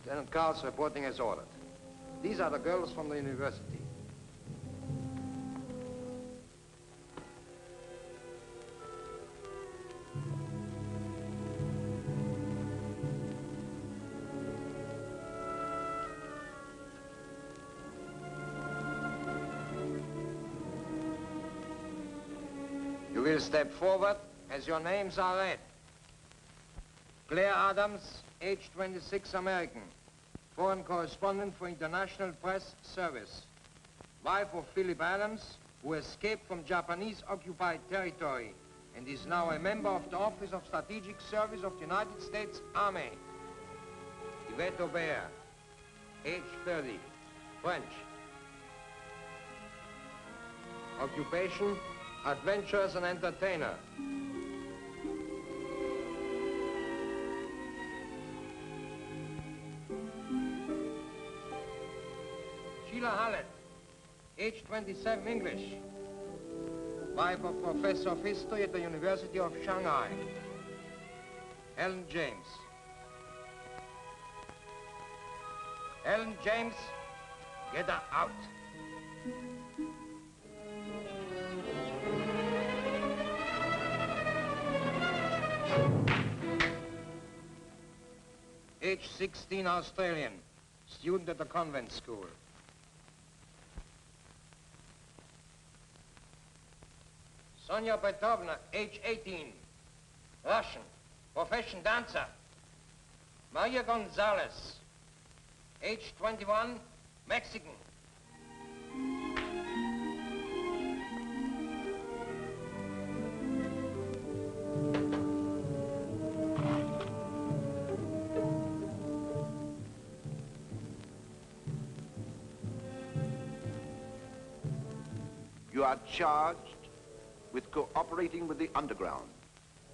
Lieutenant Carl's reporting as ordered. These are the girls from the university. You will step forward as your names are read. Claire Adams, age 26, American. Foreign correspondent for International Press Service. Wife of Philip Adams, who escaped from Japanese-occupied territory and is now a member of the Office of Strategic Service of the United States Army. Yvette Aubert, age 30, French. Occupation, adventurers and entertainer. Sheila Hallett, age 27, English. Wife of Professor of History at the University of Shanghai. Helen James. Helen James, get her out. Age 16, Australian, student at the convent school. Sonia Petrovna, age 18, Russian, profession dancer. Maria Gonzalez, age 21, Mexican. You are charged with cooperating with the underground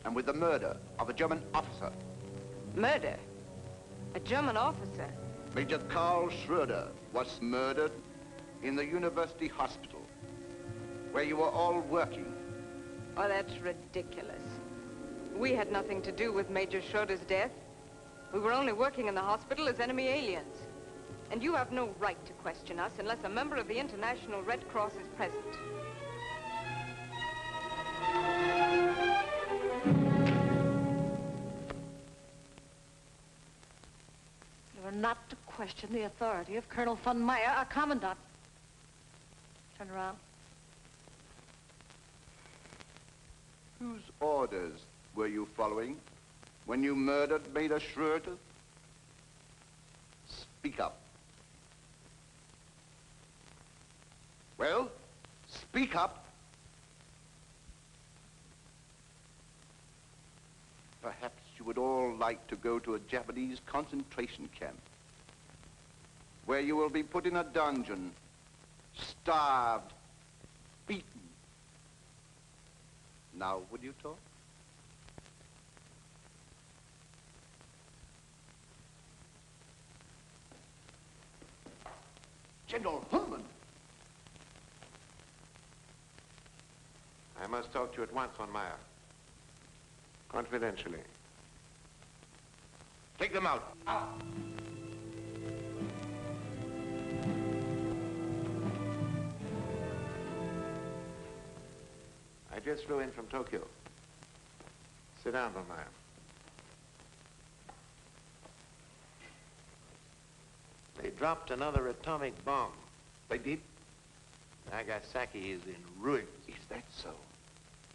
and with the murder of a German officer. Murder? A German officer? Major Karl Schroeder was murdered in the university hospital where you were all working. Oh, that's ridiculous. We had nothing to do with Major Schroeder's death. We were only working in the hospital as enemy aliens. And you have no right to question us unless a member of the International Red Cross is present. You are not to question the authority of Colonel von Meyer, our commandant. Turn around. Whose orders were you following when you murdered Major Schroeder? Speak up. Well, speak up. Perhaps you would all like to go to a Japanese concentration camp where you will be put in a dungeon, starved, beaten. Now, would you talk? General Hullman. I must talk to you at once, von Meyer. Confidentially. Take them out. Out. I just flew in from Tokyo. Sit down, von Meyer. They dropped another atomic bomb. They did? Nagasaki is in ruins. Is that so?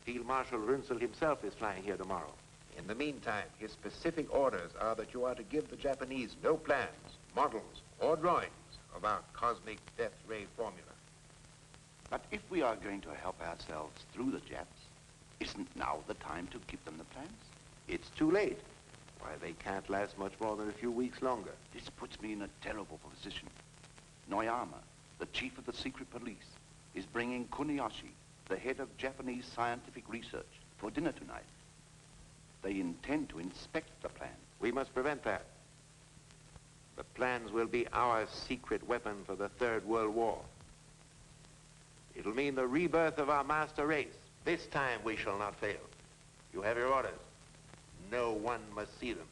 Field Marshal Runzel himself is flying here tomorrow. In the meantime, his specific orders are that you are to give the Japanese no plans, models, or drawings of our cosmic death ray formula. But if we are going to help ourselves through the Japs, isn't now the time to give them the plans? It's too late. Why, they can't last much more than a few weeks longer. This puts me in a terrible position. Noyama, the chief of the secret police, is bringing Kuniyoshi, the head of Japanese scientific research, for dinner tonight. They intend to inspect the plan. We must prevent that. The plans will be our secret weapon for the Third World War. It'll mean the rebirth of our master race. This time we shall not fail. You have your orders. No one must see them.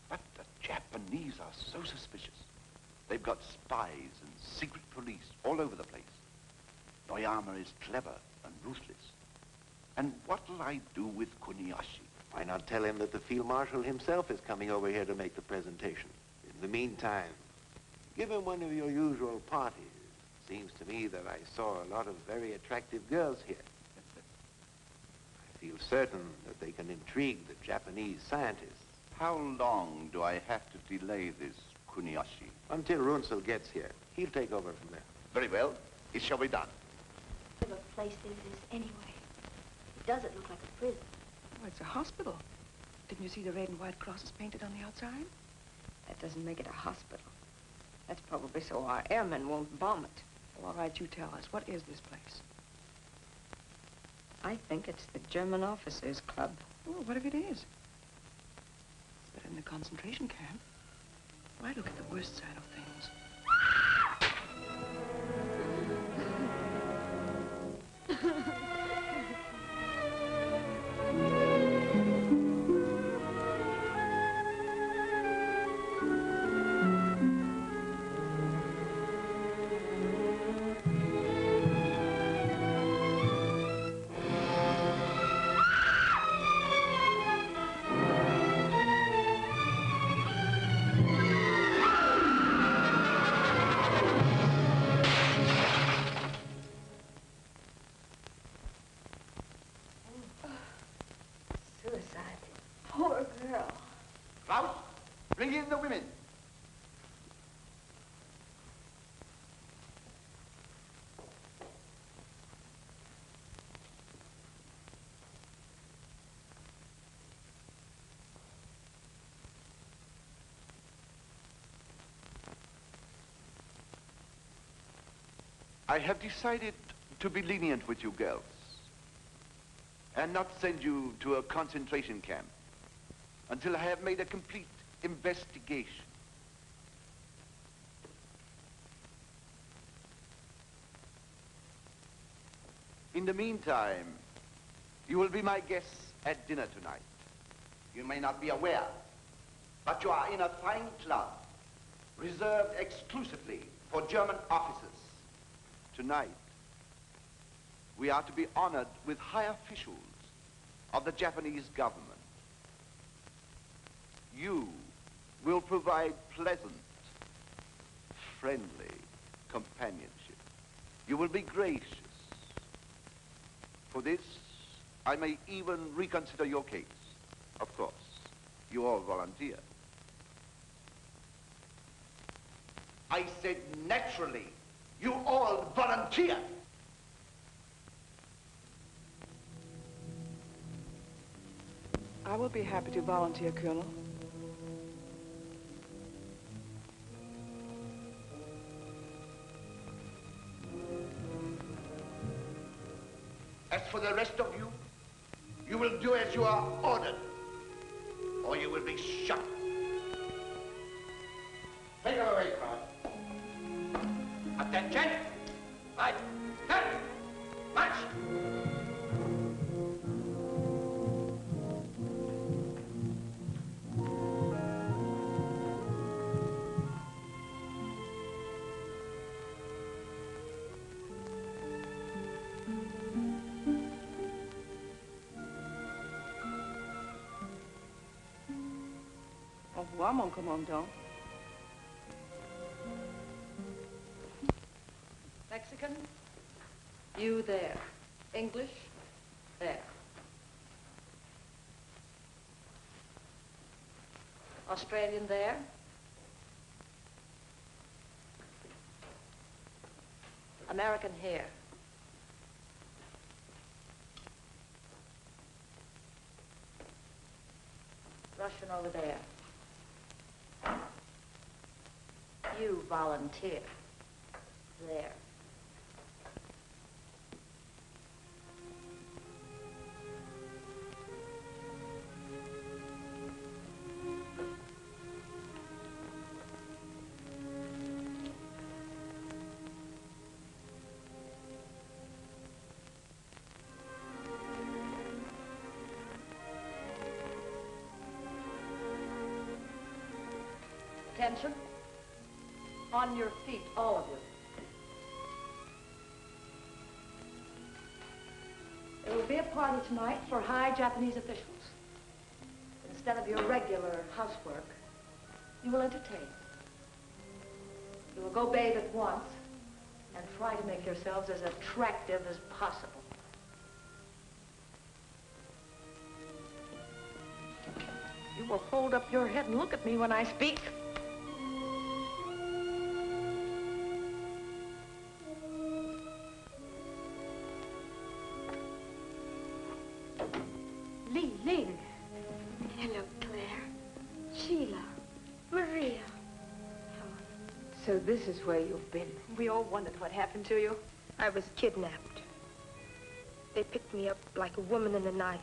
But the Japanese are so suspicious. They've got spies and secret police all over the place. Noyama is clever and ruthless. And what'll I do with Kuniyoshi? Why not tell him that the Field Marshal himself is coming over here to make the presentation? In the meantime, give him one of your usual parties. Seems to me that I saw a lot of very attractive girls here. I feel certain that they can intrigue the Japanese scientists. How long do I have to delay this, Kuniyoshi? Until Runzel gets here. He'll take over from there. Very well. It shall be done. What kind of place is this anyway? It doesn't look like a prison. Oh, it's a hospital. Didn't you see the red and white crosses painted on the outside? That doesn't make it a hospital. That's probably so our airmen won't bomb it. Well, all right, you tell us. What is this place? I think it's the German Officers Club. Oh, what if it is? It's better than a concentration camp. Why look at the worst side of things? Poor girl. Klaus, bring in the women. I have decided to be lenient with you girls and not send you to a concentration camp until I have made a complete investigation. In the meantime, you will be my guests at dinner tonight. You may not be aware, but you are in a fine club reserved exclusively for German officers. Tonight, we are to be honored with high officials of the Japanese government. You will provide pleasant, friendly companionship. You will be gracious. For this, I may even reconsider your case. Of course, you all volunteer. I said naturally, you all volunteer. I will be happy to volunteer, Colonel. As for the rest of you, you will do as you are ordered, or you will be shot. Take them away, crowd. Attention! Right, cut! March! Au revoir, mon commandant. Mexican, you there. English, there. Australian there. American here. Russian over there. You volunteer. There. Attention. On your feet, all of you. There will be a party tonight for high Japanese officials. Instead of your regular housework, you will entertain. You will go bathe at once and try to make yourselves as attractive as possible. You will hold up your head and look at me when I speak. Ling Ling. Hello, Claire. Sheila. Maria. So this is where you've been. We all wondered what happened to you. I was kidnapped. They picked me up like a woman in the night.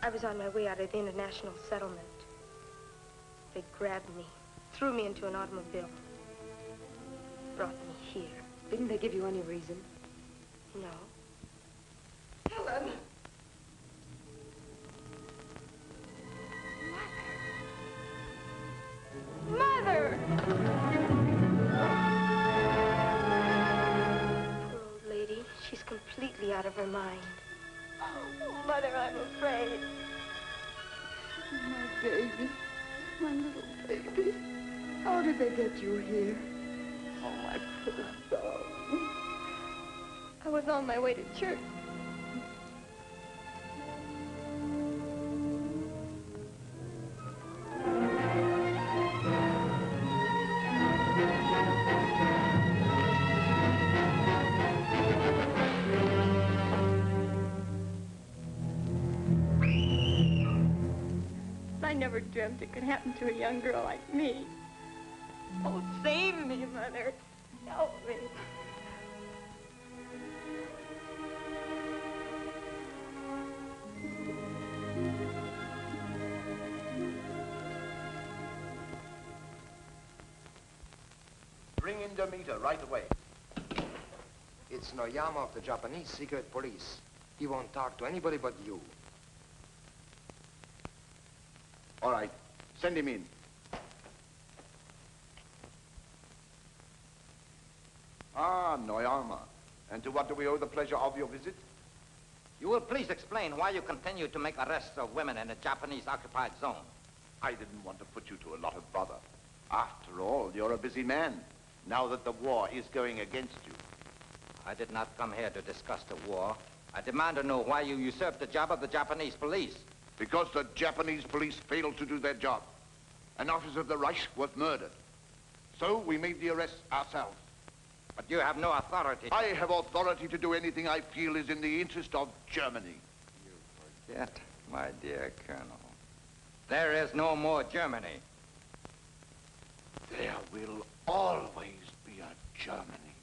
I was on my way out of the international settlement. They grabbed me, threw me into an automobile, brought me here. Didn't they give you any reason? No. Helen! Mother! Poor old lady. She's completely out of her mind. Oh, Mother, I'm afraid. My baby. My little baby. How did they get you here? Oh, my poor darling. I was on my way to church. I never dreamt it could happen to a young girl like me. Oh, save me, Mother. Help me. Bring in Demeter right away. It's Noyama of the Japanese secret police. He won't talk to anybody but you. All right, send him in. Ah, Noyama. And to what do we owe the pleasure of your visit? You will please explain why you continue to make arrests of women in a Japanese-occupied zone. I didn't want to put you to a lot of bother. After all, you're a busy man, now that the war is going against you. I did not come here to discuss the war. I demand to know why you usurped the job of the Japanese police. Because the Japanese police failed to do their job. An officer of the Reich was murdered. So we made the arrest ourselves. But you have no authority. I have authority to do anything I feel is in the interest of Germany. You forget, my dear Colonel. There is no more Germany. There will always be a Germany.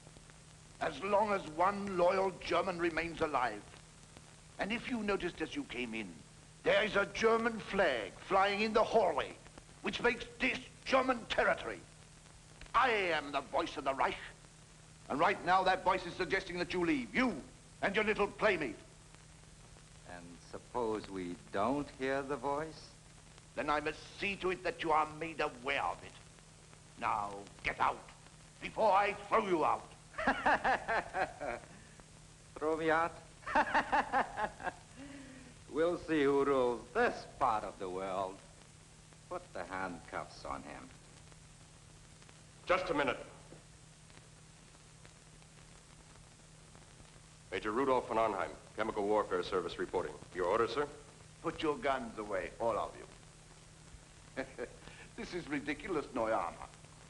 As long as one loyal German remains alive. And if you noticed as you came in, there is a German flag flying in the hallway, which makes this German territory. I am the voice of the Reich. And right now that voice is suggesting that you leave, you and your little playmate. And suppose we don't hear the voice? Then I must see to it that you are made aware of it. Now, get out, before I throw you out. Throw me out? We'll see who rules this part of the world. Put the handcuffs on him. Just a minute. Major Rudolph von Arnheim, Chemical Warfare Service reporting. Your order, sir? Put your guns away, all of you. This is ridiculous, Noyama.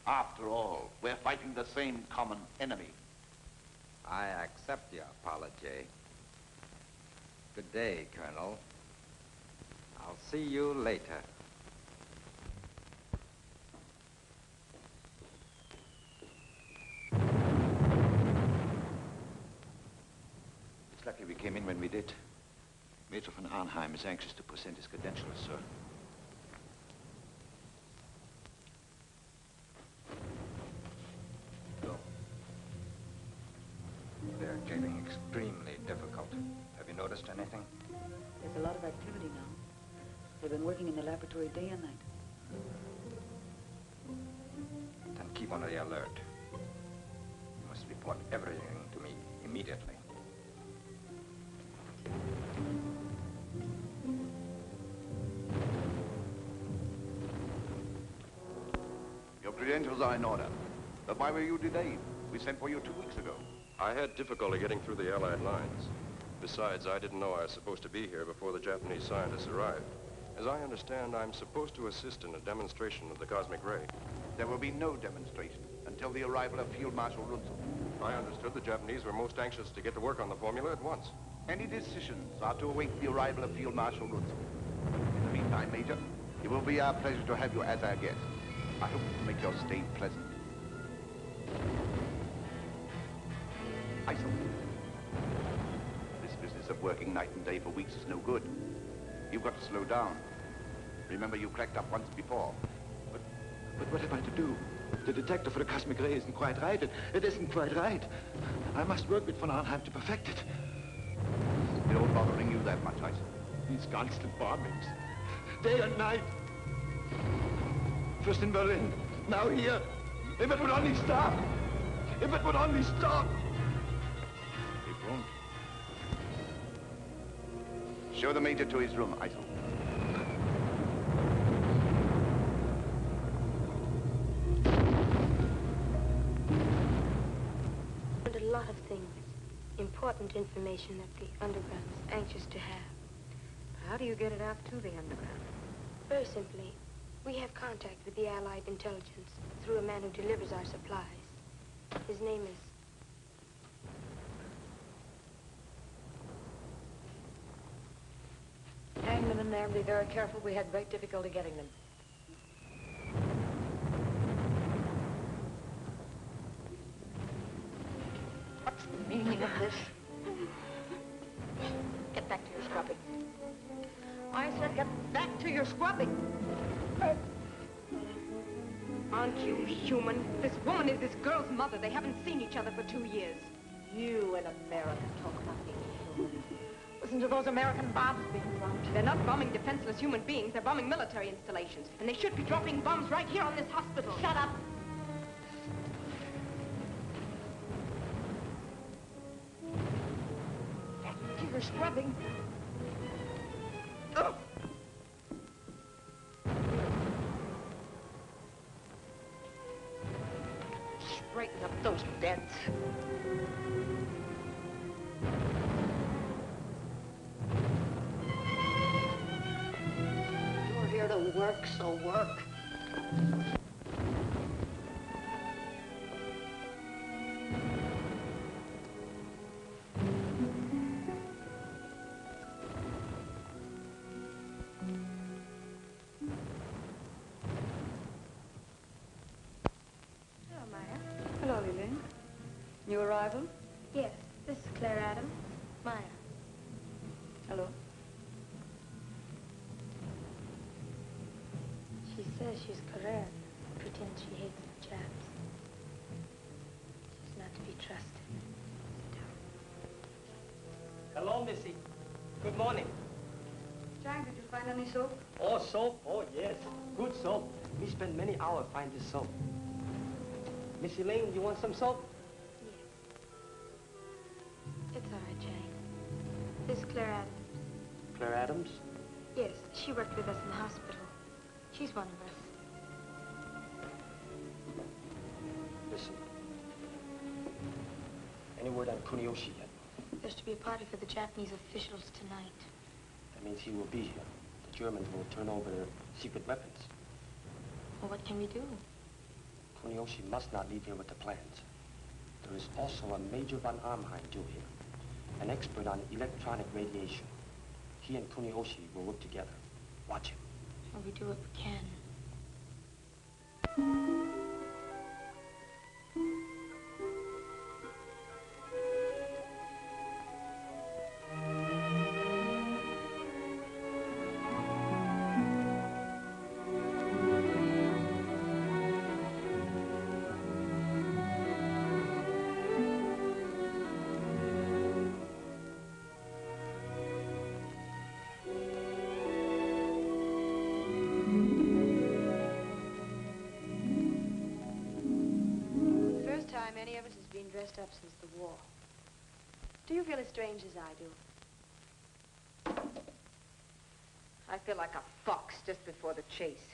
After all, we're fighting the same common enemy. I accept your apology. Good day, Colonel. I'll see you later. It's lucky we came in when we did. Major von Arnheim is anxious to present his credentials, sir. Go. They're getting extremely difficult. Have you noticed anything? There's a lot of activity now. They've been working in the laboratory day and night. Then keep on the alert. You must report everything to me immediately. Your credentials are in order. But why were you delayed? We sent for you 2 weeks ago. I had difficulty getting through the Allied lines. Besides, I didn't know I was supposed to be here before the Japanese scientists arrived. As I understand, I'm supposed to assist in a demonstration of the cosmic ray. There will be no demonstration until the arrival of Field Marshal Runzel. I understood the Japanese were most anxious to get to work on the formula at once. Any decisions are to await the arrival of Field Marshal Runzel. In the meantime, Major, it will be our pleasure to have you as our guest. I hope you make your stay pleasant. Isol, this business of working night and day for weeks is no good. You've got to slow down. Remember, you cracked up once before. But what am I to do? The detector for the cosmic ray isn't quite right. It isn't quite right. I must work with von Arnheim to perfect it. It all bothering you that much, Isol? These constant bombings. Day and night. First in Berlin, now here. If it would only stop! If it would only stop! It won't. Show the Major to his room, Isol. And a lot of things. Important information that the underground is anxious to have. How do you get it out to the underground? Very simply, we have contact with the Allied intelligence through a man who delivers our supplies. His name is... Hang them in there and be very careful. We had great difficulty getting them. What's the meaning of this? Get back to your scrubbing. I said get back to your scrubbing. Aren't you human? This woman is this girl's mother. They haven't seen each other for 2 years. You in America talk about being human. Listen to those American bombs being dropped. They're not bombing defenseless human beings. They're bombing military installations. And they should be dropping bombs right here on this hospital. Shut up. Back to your scrubbing. Oh. Straighten up those beds. You're here to work, so work. Hello, Maya. Hello, Lillian. New arrival? Yes, this is Claire Adams. Maya. Hello. She says she's Korean. Pretends she hates the Japs. She's not to be trusted. Hello, Missy. Good morning. Jack, did you find any soap? Oh, soap? Oh, yes. Good soap. We spent many hours finding this soap. Missy Lane, you want some soap? Yes. It's all right, Jane. This is Claire Adams. Claire Adams? Yes, she worked with us in the hospital. She's one of us. Listen. Any word on Kuniyoshi yet? There's to be a party for the Japanese officials tonight. That means he will be here. The Germans will turn over their secret weapons. Well, what can we do? Kuniyoshi must not leave here with the plans. There is also a Major von Arnheim due here, an expert on electronic radiation. He and Kuniyoshi will work together. Watch him. Well, we do what we can. any of us has been dressed up since the war. Do you feel as strange as I do? I feel like a fox just before the chase.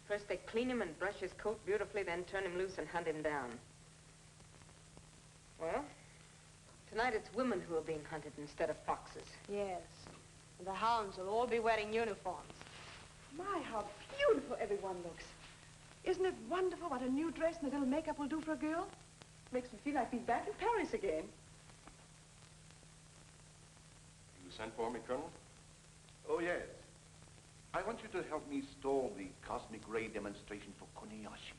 First they clean him and brush his coat beautifully, then turn him loose and hunt him down. Well, tonight it's women who are being hunted instead of foxes. Yes. And the hounds will all be wearing uniforms. My, how beautiful everyone looks. Isn't it wonderful what a new dress and a little makeup will do for a girl? Makes me feel like being back in Paris again. You sent for me, Colonel? Oh, yes. I want you to help me stall the cosmic ray demonstration for Kuniyoshi.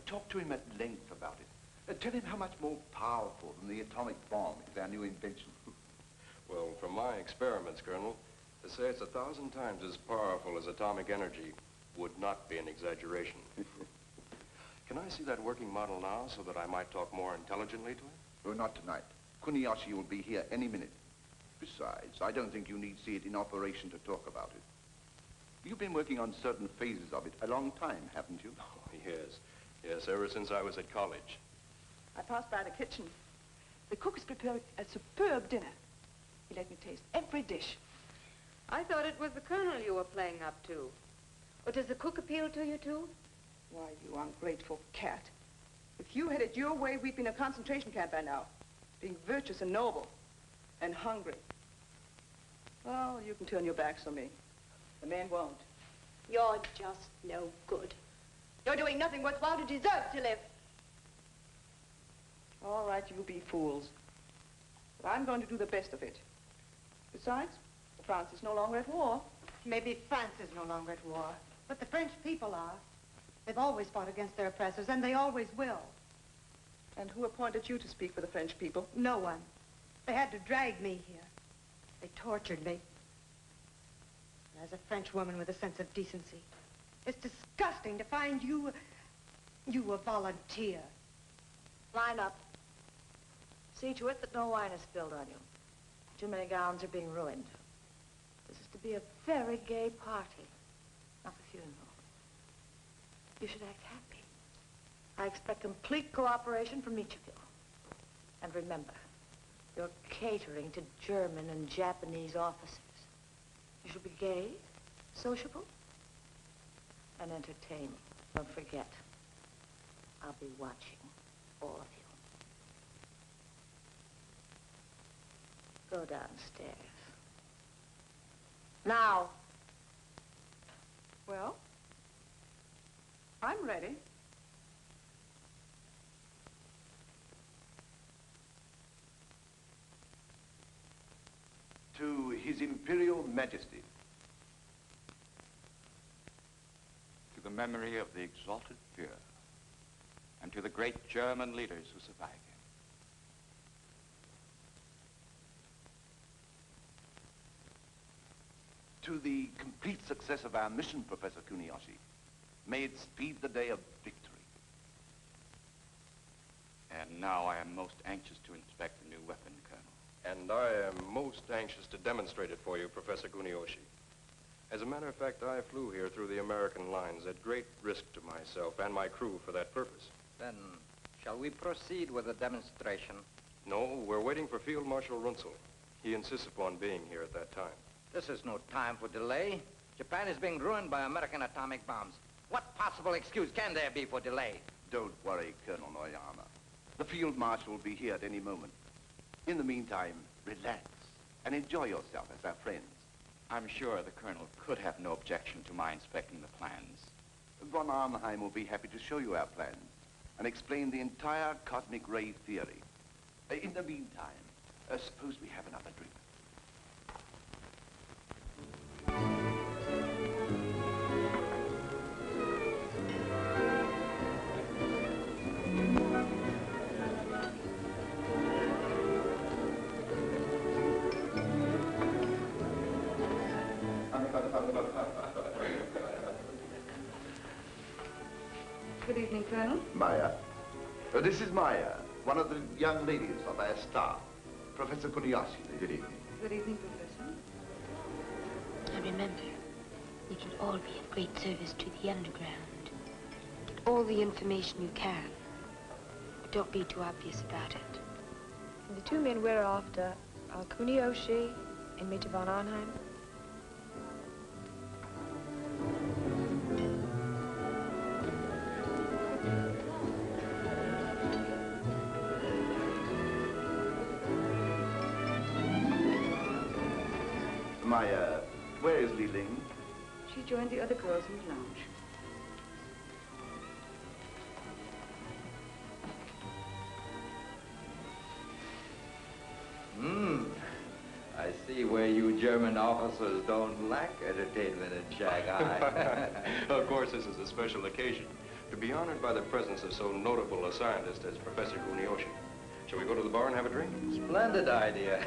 Talk to him at length about it. Tell him how much more powerful than the atomic bomb is our new invention. Well, from my experiments, Colonel, to say it's 1,000 times as powerful as atomic energy would not be an exaggeration. Can I see that working model now so that I might talk more intelligently to him? Oh, not tonight. Kuniyoshi will be here any minute. Besides, I don't think you need see it in operation to talk about it. You've been working on certain phases of it a long time, haven't you? Oh, yes. Yes, ever since I was at college. I passed by the kitchen. The cook has prepared a superb dinner. He let me taste every dish. I thought it was the Colonel you were playing up to. Or does the cook appeal to you, too? Why, you ungrateful cat. If you had it your way, we'd be in a concentration camp by now. Being virtuous and noble. And hungry. Well, you can turn your backs on me. The man won't. You're just no good. You're doing nothing worthwhile to deserve to live. All right, you be fools. But I'm going to do the best of it. Besides, France is no longer at war. Maybe France is no longer at war, but the French people are. They've always fought against their oppressors, and they always will. And who appointed you to speak for the French people? No one. They had to drag me here. They tortured me. As a French woman with a sense of decency, it's disgusting to find you a volunteer. Line up. See to it that no wine is spilled on you. Too many gowns are being ruined. This is to be a very gay party, not a funeral. You should act happy. I expect complete cooperation from each of you. And remember, you're catering to German and Japanese officers. You should be gay, sociable, and entertaining. Don't forget, I'll be watching all of you. Go downstairs. Now. Well, I'm ready. To His Imperial Majesty. To the memory of the exalted Führer, and to the great German leaders who survived him. To the complete success of our mission, Professor Kuniyoshi. May it speed the day of victory. And now I am most anxious to inspect the new weapon, Colonel. And I am most anxious to demonstrate it for you, Professor Kuniyoshi. As a matter of fact, I flew here through the American lines at great risk to myself and my crew for that purpose. Then, shall we proceed with the demonstration? No, we're waiting for Field Marshal Runzel. He insists upon being here at that time. This is no time for delay. Japan is being ruined by American atomic bombs. What possible excuse can there be for delay? Don't worry, Colonel Noyama. The Field Marshal will be here at any moment. In the meantime, relax and enjoy yourself as our friends. I'm sure the Colonel could have no objection to my inspecting the plans. Von Arnheim will be happy to show you our plans and explain the entire cosmic ray theory. In the meantime, suppose we have another drink. Good evening, Colonel. Maya. This is Maya, one of the young ladies of our staff. Professor Kuniyoshi. Good evening. Good evening, Professor. And remember, we should all be of great service to the underground. Get all the information you can. But don't be too obvious about it. And the two men we're after are Kuniyoshi and Major von Arnheim. Maya, where is Li Ling? She joined the other girls in the lounge. I see where you German officers don't lack entertainment in Shanghai. Of course, this is a special occasion. To be honored by the presence of so notable a scientist as Professor Kuniyoshi. Shall we go to the bar and have a drink? Splendid idea.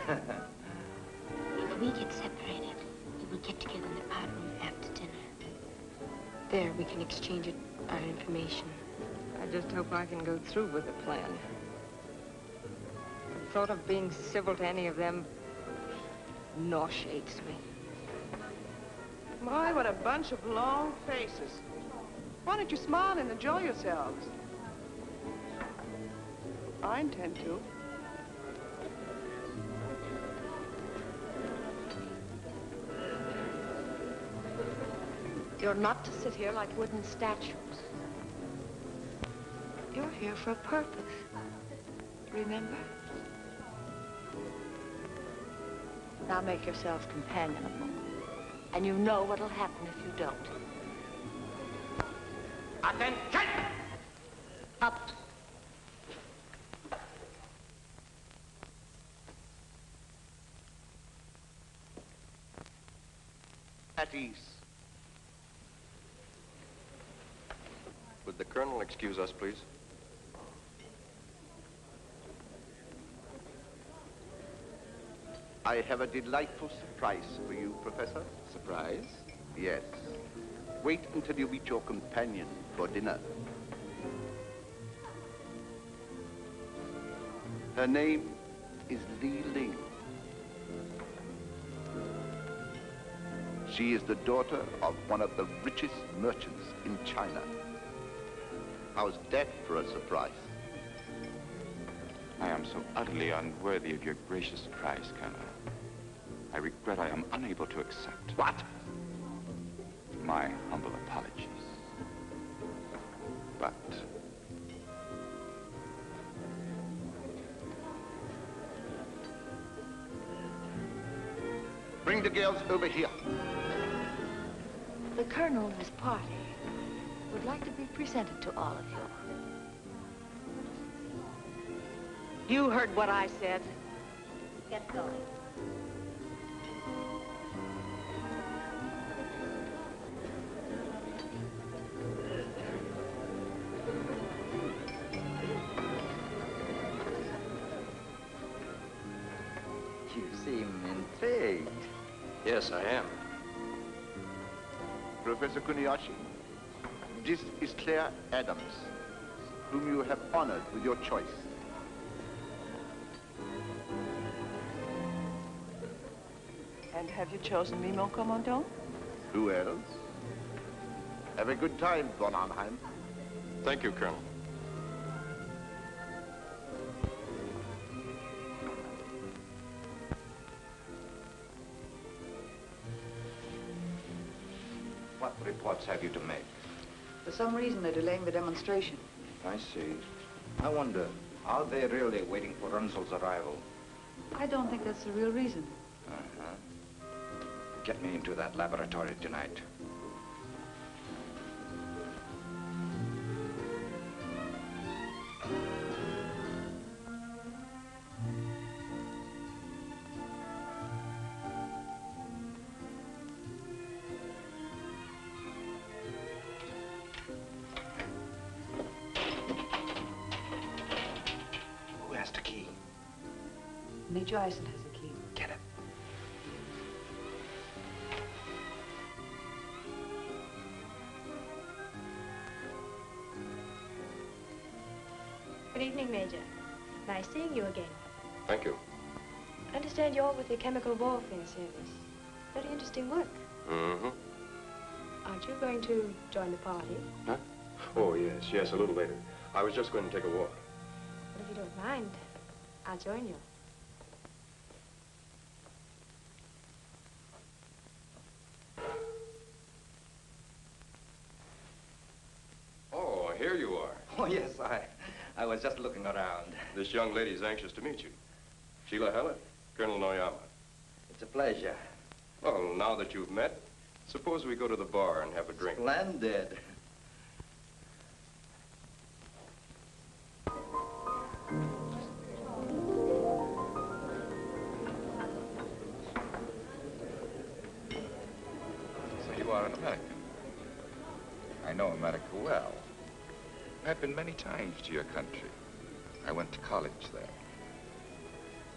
If we get separated, we will get together in the pot room after dinner. There, we can exchange our information. I just hope I can go through with the plan. The thought of being civil to any of them nauseates me. My, what a bunch of long faces. Why don't you smile and enjoy yourselves? I intend to. You're not to sit here like wooden statues. You're here for a purpose. Remember? Now make yourselves companionable. And you know what'll happen if you don't. Attention! Up. At ease. Would the Colonel excuse us, please? I have a delightful surprise for you, Professor. Surprise? Yes. Wait until you meet your companion for dinner. Her name is Li Ling. She is the daughter of one of the richest merchants in China. How's that for a surprise? I am so utterly unworthy of your gracious prize, Colonel. I regret I am unable to accept. What? My humble apologies. But bring the girls over here. The Colonel and his party would like to be presented to all of you. You heard what I said. Get going. You seem intrigued. Yes, I am. Professor Kuniyoshi, this is Claire Adams, whom you have honored with your choice. And have you chosen me, mon commandant? Who else? Have a good time, von Arnheim. Thank you, Colonel. What reports have you to make? For some reason, they're delaying the demonstration. I see. I wonder, are they really waiting for Runzel's arrival? I don't think that's the real reason. Uh-huh. Get me into that laboratory tonight. Who has the key? Major Eisen has the key. Get it. Good evening, Major. Nice seeing you again. Thank you. I understand you're with the Chemical Warfare Service. Very interesting work. Mm-hmm. Aren't you going to join the party? Huh? Oh, yes, a little later. I was just going to take a walk. If you don't mind, I'll join you. Oh, here you are. Oh, yes, I was just looking around. This young lady's anxious to meet you. Sheila Hallett, Colonel Noyama. It's a pleasure. Well, now that you've met, suppose we go to the bar and have a drink. Splendid. So you are an American. I know America well. I've been many times to your country. I went to college there.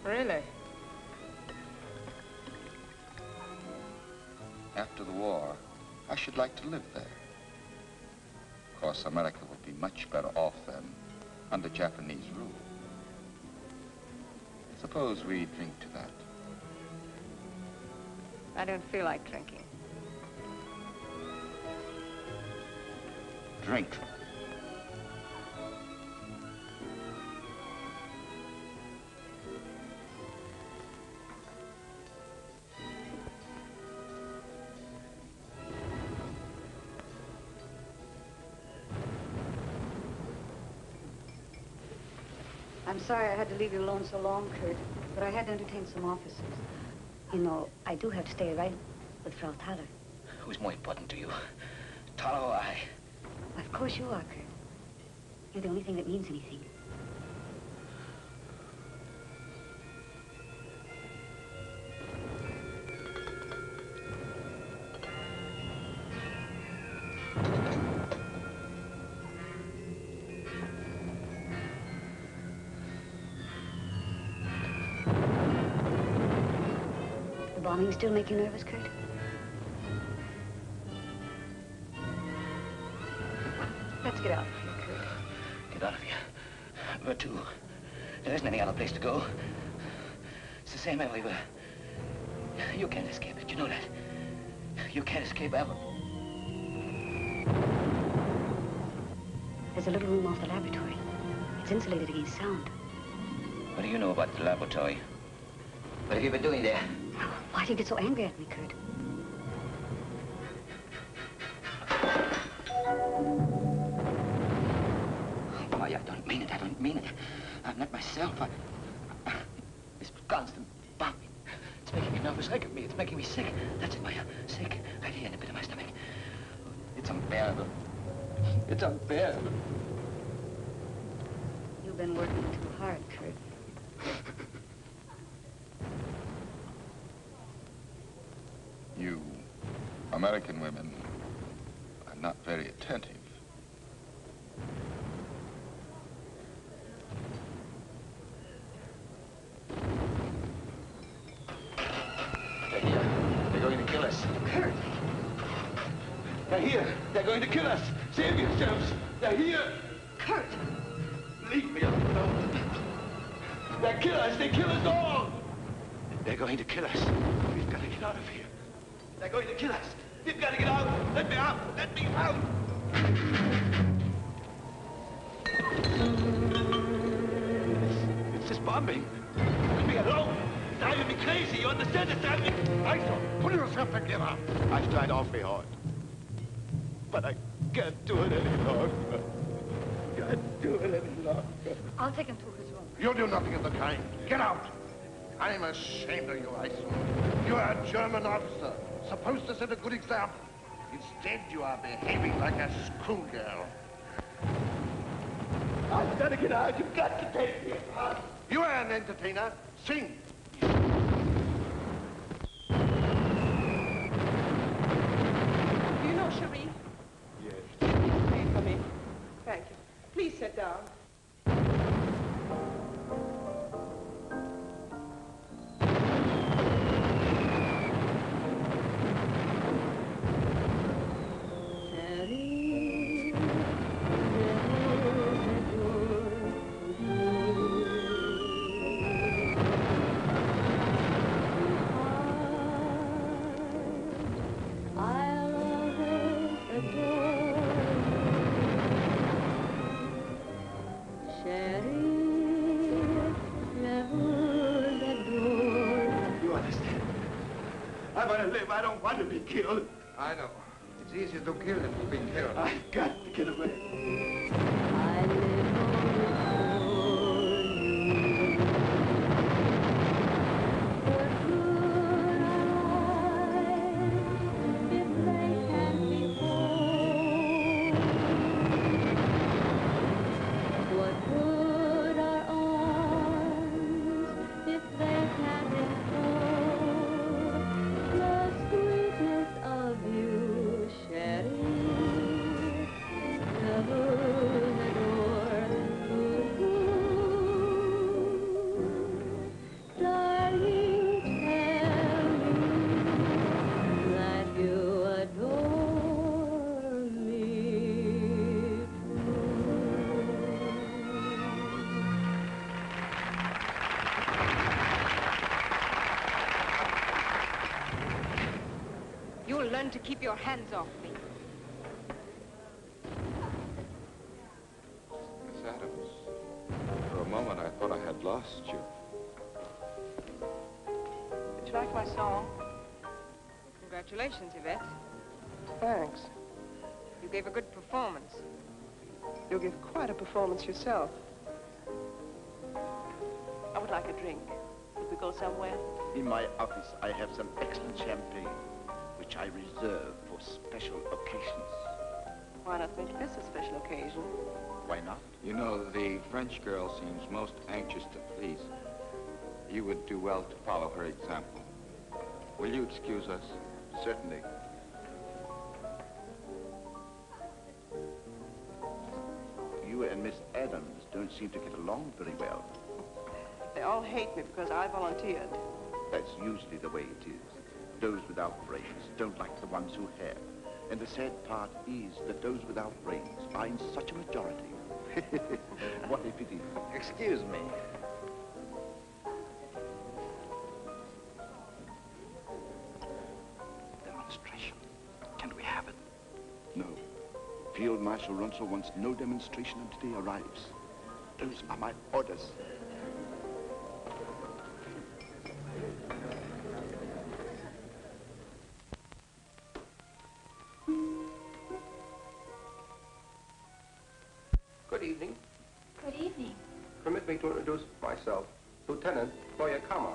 Really? After the war, I should like to live there. Of course, America would be much better off then under Japanese rule. Suppose we drink to that. I don't feel like drinking. Drink. I'm sorry I had to leave you alone so long, Kurt, but I had to entertain some officers. You know, I do have to stay right with Frau Thaler. Who's more important to you? Talo or I? Of course you are, Kurt. You're the only thing that means anything. Bombing still make you nervous, Kurt? Let's get out of here, Kurt. Get out of here. Where to? There isn't any other place to go. It's the same everywhere. You can't escape it, you know that. You can't escape ever. There's a little room off the laboratory. It's insulated against sound. What do you know about the laboratory? What have you been doing there? Why do you get so angry at me, Kurt? Why, I don't mean it. I don't mean it. I'm not myself. This constant bombing. It's making me nervous. Look at me. It's making me sick. That's it, Maya. Sick. Right here in the pit of my stomach. It's unbearable. It's unbearable. You've been working too hard, Kurt. You American women are not very attentive. They're here. They're going to kill us. Kurt! They're here. They're going to kill us. Save yourselves. They're here. Kurt! Leave me alone. They kill us. They kill us all. They're going to kill us. We've got to get out of here. They're going to kill us. We've got to get out. Let me out. Let me out. It's this bombing. Leave me alone. It's driving me crazy. You understand? It's driving me... Aisha, pull yourself together. I've tried awfully hard. But I can't do it any longer. Can't do it any longer. I'll take him to his room. You'll do nothing of the kind. Get out. I'm ashamed of you, Aisha. You are a German officer, supposed to set a good example. Instead, you are behaving like a schoolgirl. I've got to get out. You've got to take me out. You are an entertainer. Sing. Do you know Cherie? Yes. May I come in? Thank you. Please sit down. if I don't want to be killed. I know. It's easier to kill than to be killed. I've got to get away. You'll learn to keep your hands off me. Miss Adams, for a moment I thought I had lost you. Did you like my song? Congratulations, Yvette. Thanks. You gave a good performance. You'll give quite a performance yourself. I would like a drink. Could we go somewhere? In my office, I have some excellent champagne, which I reserve for special occasions. Why not make this a special occasion? Why not? You know, the French girl seems most anxious to please. You would do well to follow her example. Will you excuse us? Certainly. You and Miss Adams don't seem to get along very well. They all hate me because I volunteered. That's usually the way it is. Those without brains don't like the ones who have. And the sad part is that those without brains are in such a majority. What a pity. Excuse me. Demonstration. Can we have it? No. Field Marshal Runsell wants no demonstration until he arrives. Those are my orders. Good evening. Good evening. Permit me to introduce myself, Lieutenant Koyakama.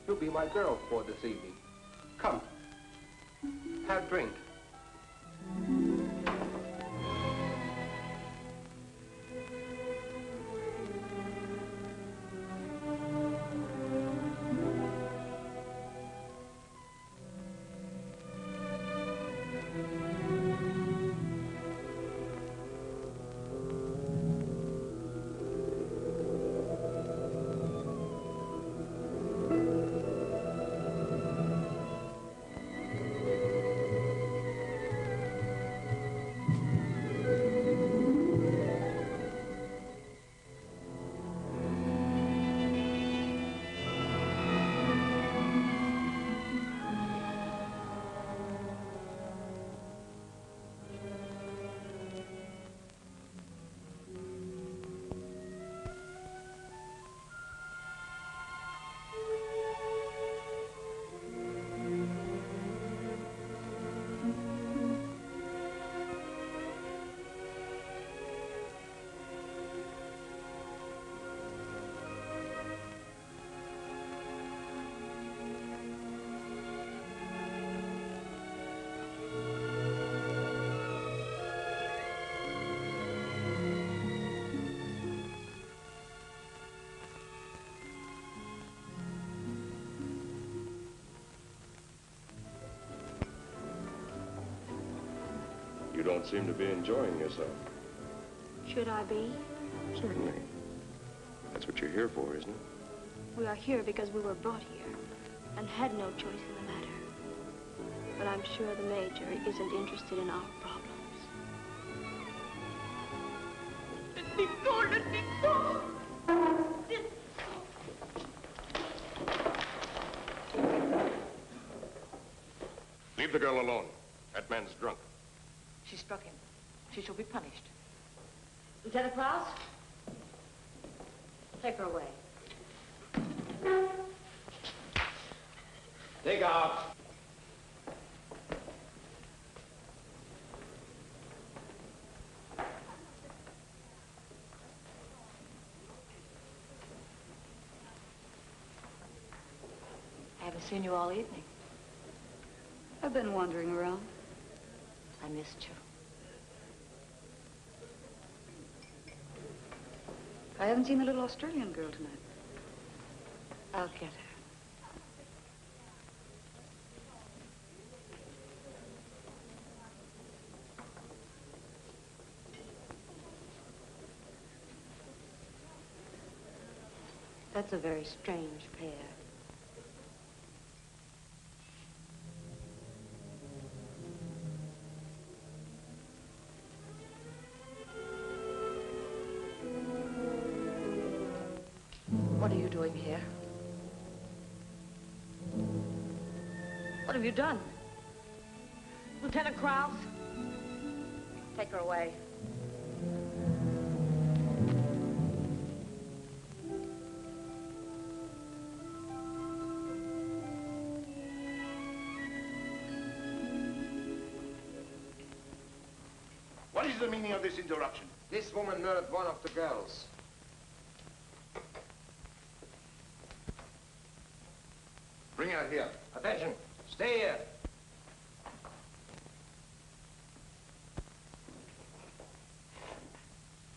You'll be my girl for this evening. Come, have a drink. You don't seem to be enjoying yourself. Should I be? Certainly. That's what you're here for, isn't it? We are here because we were brought here and had no choice in the matter. But I'm sure the Major isn't interested in our problems. Let me go, let me go! Leave the girl alone. That man's drunk. She struck him. She shall be punished. Lieutenant Klaus? Take her away. Take out. Haven't seen you all evening. I've been wandering around. I missed you. I haven't seen the little Australian girl tonight. I'll get her. That's a very strange pair. What are you doing here? What have you done? Lieutenant Krause? Take her away. What is the meaning of this interruption? This woman murdered one of the girls. Bring her here. Attention. Stay here.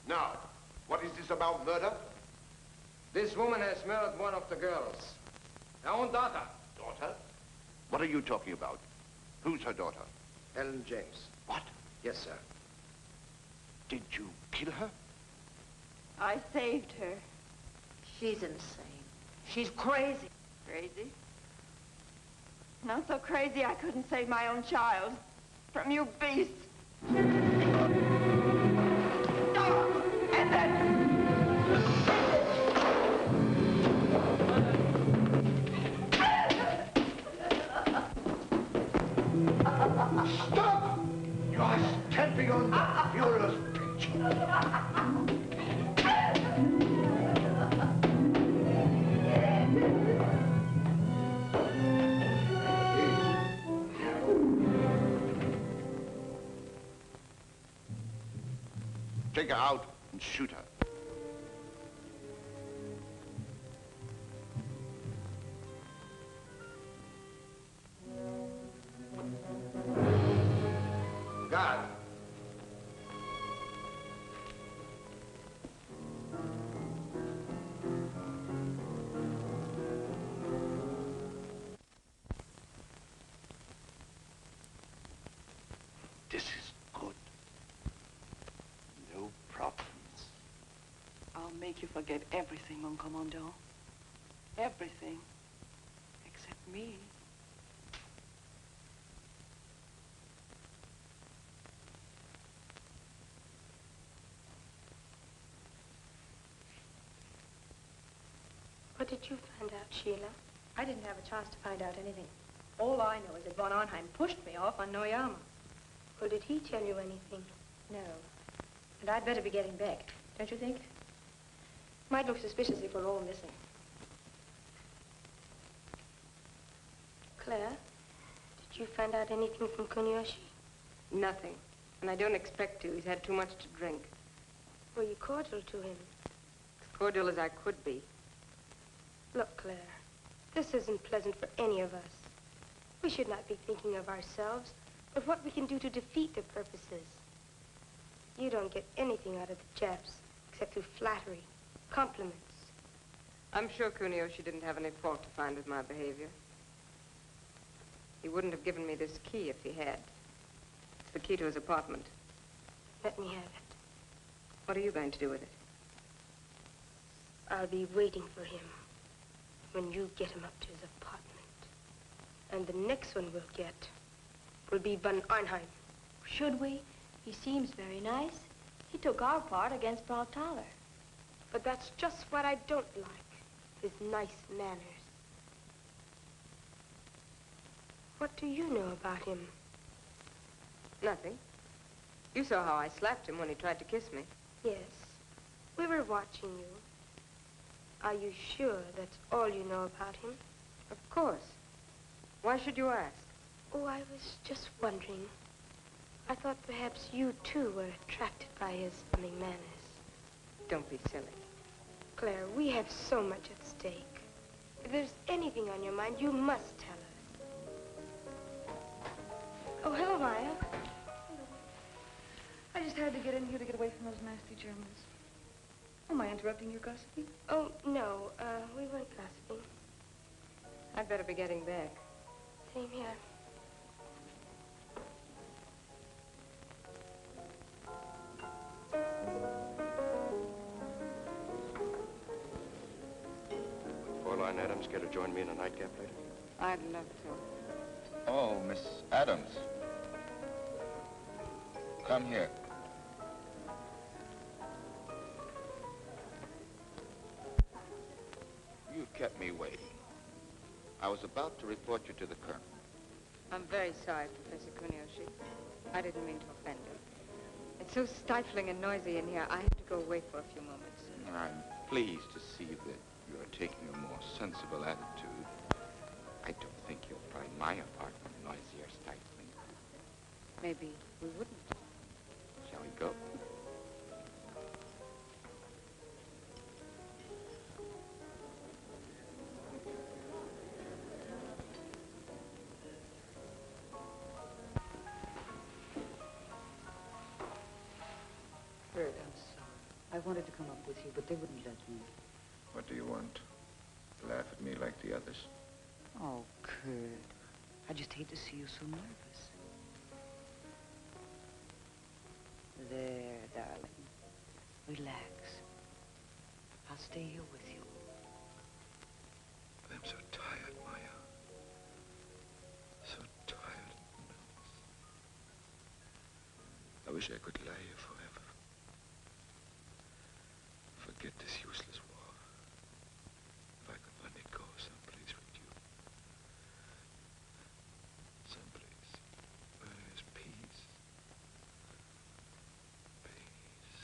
Now, what is this about murder? This woman has murdered one of the girls. Her own daughter. Daughter? What are you talking about? Who's her daughter? Ellen James. What? Yes, sir. Did you kill her? I saved her. She's insane. She's crazy. Crazy? Not so crazy I couldn't save my own child from you beasts. And then... Stop! You are stamping on the Führer's pitch. Take her out and shoot her. Guard. This is good. No problems. I'll make you forget everything, mon commandant. Everything. Except me. What did you find out, Sheila? I didn't have a chance to find out anything. All I know is that von Arnheim pushed me off on Noyama. Well, did he tell you anything? No. And I'd better be getting back, don't you think? Might look suspicious if we're all missing. Claire, did you find out anything from Kunioshi? Nothing. And I don't expect to. He's had too much to drink. Were you cordial to him? As cordial as I could be. Look, Claire, this isn't pleasant for any of us. We should not be thinking of ourselves, but what we can do to defeat their purposes. You don't get anything out of the Japs, except through flattery, compliments. I'm sure Kunioshi didn't have any fault to find with my behavior. He wouldn't have given me this key if he had. It's the key to his apartment. Let me have it. What are you going to do with it? I'll be waiting for him when you get him up to his apartment. And the next one we'll get will be von Arnheim. Should we? He seems very nice. He took our part against Brautaler. But that's just what I don't like, his nice manners. What do you know about him? Nothing. You saw how I slapped him when he tried to kiss me. Yes, we were watching you. Are you sure that's all you know about him? Of course. Why should you ask? Oh, I was just wondering. I thought perhaps you, too, were attracted by his funny manners. Don't be silly. Claire, we have so much at stake. If there's anything on your mind, you must tell her. Oh, hello, Maya. I just had to get in here to get away from those nasty Germans. Am I interrupting your gossiping? Oh, no. We weren't gossiping. I'd better be getting back. Same here. Fräulein Adams care to join me in a nightcap later? I'd love to. Oh, Miss Adams. Come here. You kept me waiting. I was about to report you to the colonel. I'm very sorry, Professor Kuniyoshi. I didn't mean to offend you. It's so stifling and noisy in here, I have to go away for a few moments. I'm pleased to see that you're taking a more sensible attitude. I don't think you'll find my apartment noisy or stifling. Maybe we wouldn't. Shall we go? Kurt, I'm sorry. I wanted to come up with you, but they wouldn't let me. What do you want? Laugh at me like the others? Oh, Kurt. I just hate to see you so nervous. There, darling. Relax. I'll stay here with you. I'm so tired, Maya. So tired and nervous. I wish I could lie here forever. Forget this useless war. If I could only go someplace with you. Someplace where there's peace. Peace.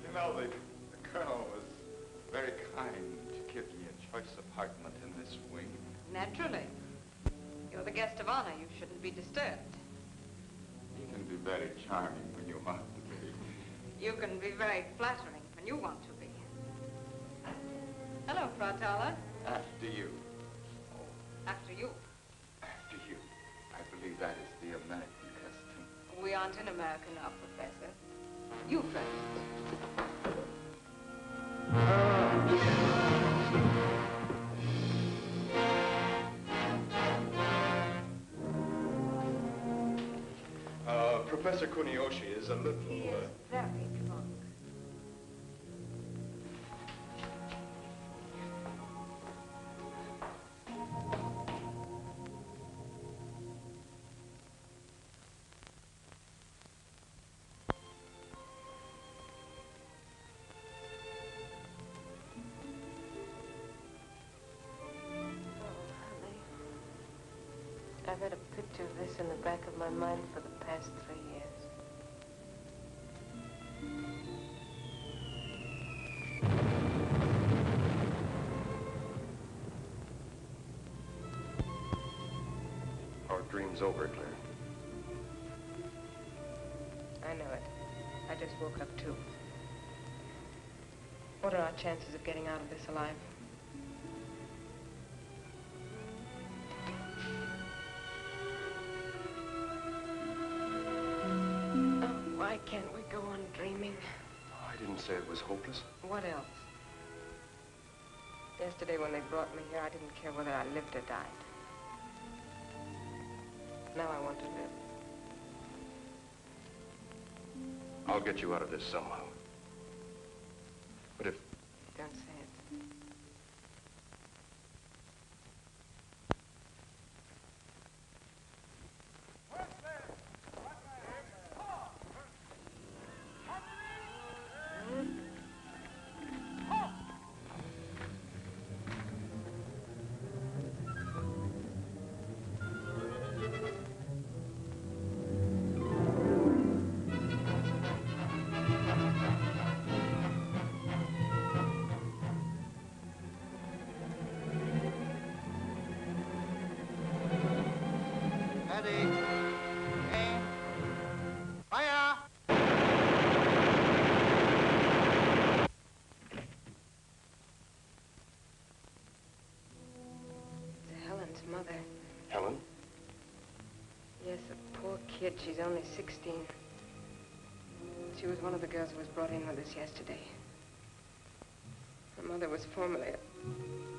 You know, the colonel was very kind to give me a choice apartment in this wing. Naturally. You're the guest of honor. You shouldn't be disturbed. You can be very charming when you want to be. You can be very flattering when you want to be. Hello, Fratala. After you. After you. After you. I believe that is the American custom. We aren't in America now, Professor. You first. Professor Kuniyoshi is a little... He is very drunk. I've had a picture of this in the back of my mind for the past 3 years. Our dream's over, Claire. I know it. I just woke up too. What are our chances of getting out of this alive? Why can't we go on dreaming? I didn't say it was hopeless. What else? Yesterday when they brought me here, I didn't care whether I lived or died. Now I want to live. I'll get you out of this somehow. But if... Don't say it. Ready. Aim. Fire! It's Helen's mother. Helen? Yes, a poor kid. She's only 16. She was one of the girls who was brought in with us yesterday. Her mother was formerly a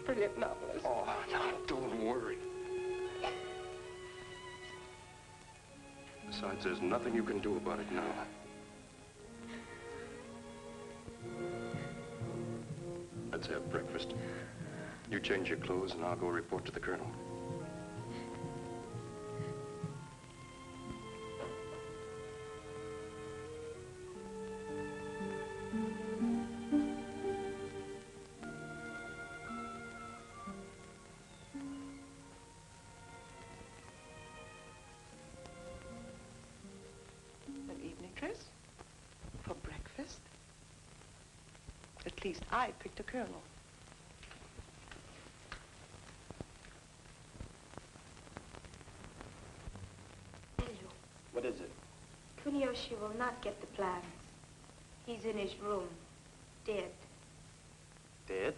brilliant novelist. Oh, now, don't worry. Besides, there's nothing you can do about it now. Let's have breakfast. You change your clothes and I'll go report to the colonel. An evening dress? For breakfast? At least I picked a colonel. What is it? Kuniyoshi will not get the plans. He's in his room, dead. Dead?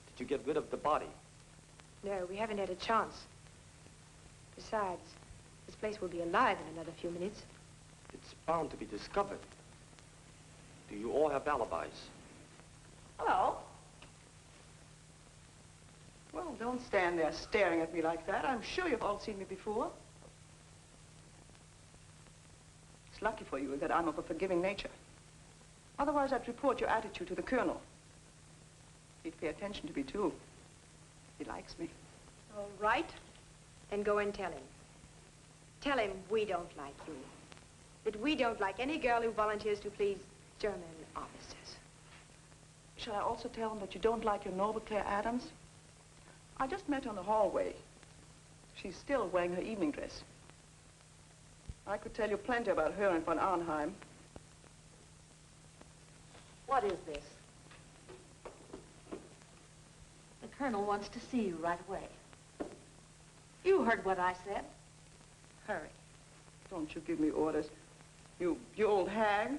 Did you get rid of the body? No, we haven't had a chance. Besides, this place will be alive in another few minutes. It's bound to be discovered. Do you all have alibis? Hello. Well, don't stand there staring at me like that. I'm sure you've all seen me before. It's lucky for you that I'm of a forgiving nature. Otherwise, I'd report your attitude to the colonel. He'd pay attention to me, too. He likes me. All right. Then go and tell him. Tell him we don't like you. That we don't like any girl who volunteers to please German officers. Shall I also tell him that you don't like your noble Claire Adams? I just met her in the hallway. She's still wearing her evening dress. I could tell you plenty about her and von Arnheim. What is this? The colonel wants to see you right away. You heard what I said. Hurry. Don't you give me orders. You old hag.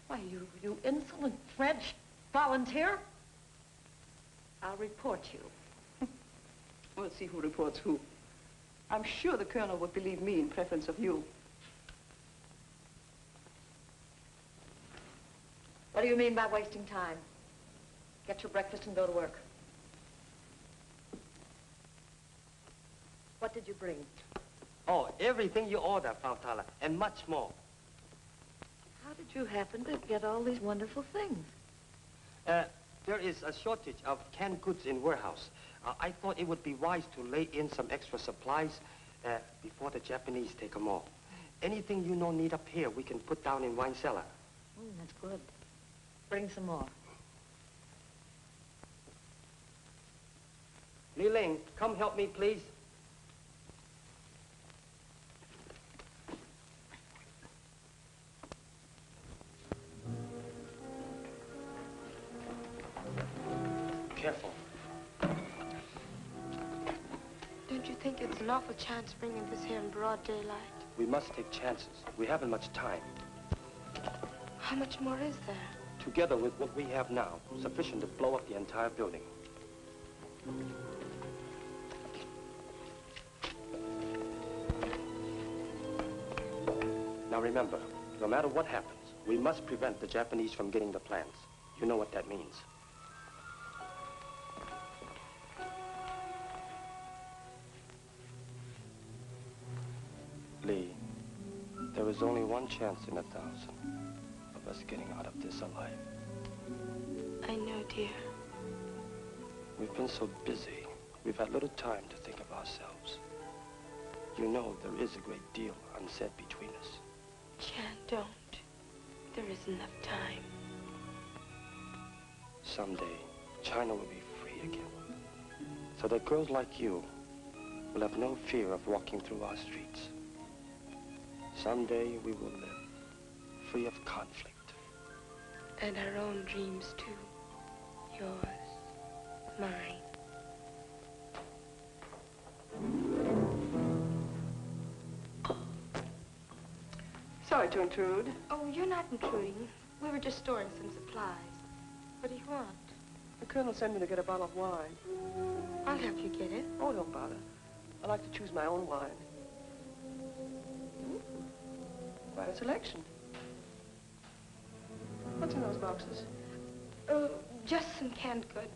Why, you insolent French volunteer. I'll report you. We'll see who reports who. I'm sure the colonel would believe me in preference of you. What do you mean by wasting time? Get your breakfast and go to work. What did you bring? Oh, everything you order, Frau Thaler, and much more. How did you happen to get all these wonderful things? There is a shortage of canned goods in warehouse. I thought it would be wise to lay in some extra supplies before the Japanese take them all. Anything you know need up here, we can put down in wine cellar. That's good. Bring some more. Li Ling, come help me, please. Careful. Don't you think it's an awful chance bringing this here in broad daylight? We must take chances. We haven't much time. How much more is there? Together with what we have now, sufficient to blow up the entire building. Now remember, no matter what happens, we must prevent the Japanese from getting the plans. You know what that means. Lee, there is only one chance in 1,000 of us getting out of this alive. I know, dear. We've been so busy, we've had little time to think of ourselves. You know there is a great deal unsaid between us. Jan, don't. There isn't enough time. Someday, China will be free again. So that girls like you will have no fear of walking through our streets. Someday we will live free of conflict. And our own dreams, too. Yours, mine. Sorry to intrude. Oh, you're not intruding. We were just storing some supplies. What do you want? The colonel sent me to get a bottle of wine. I'll help you get it. Oh, don't bother. I like to choose my own wine. Quite a selection. What's in those boxes? Just some canned goods.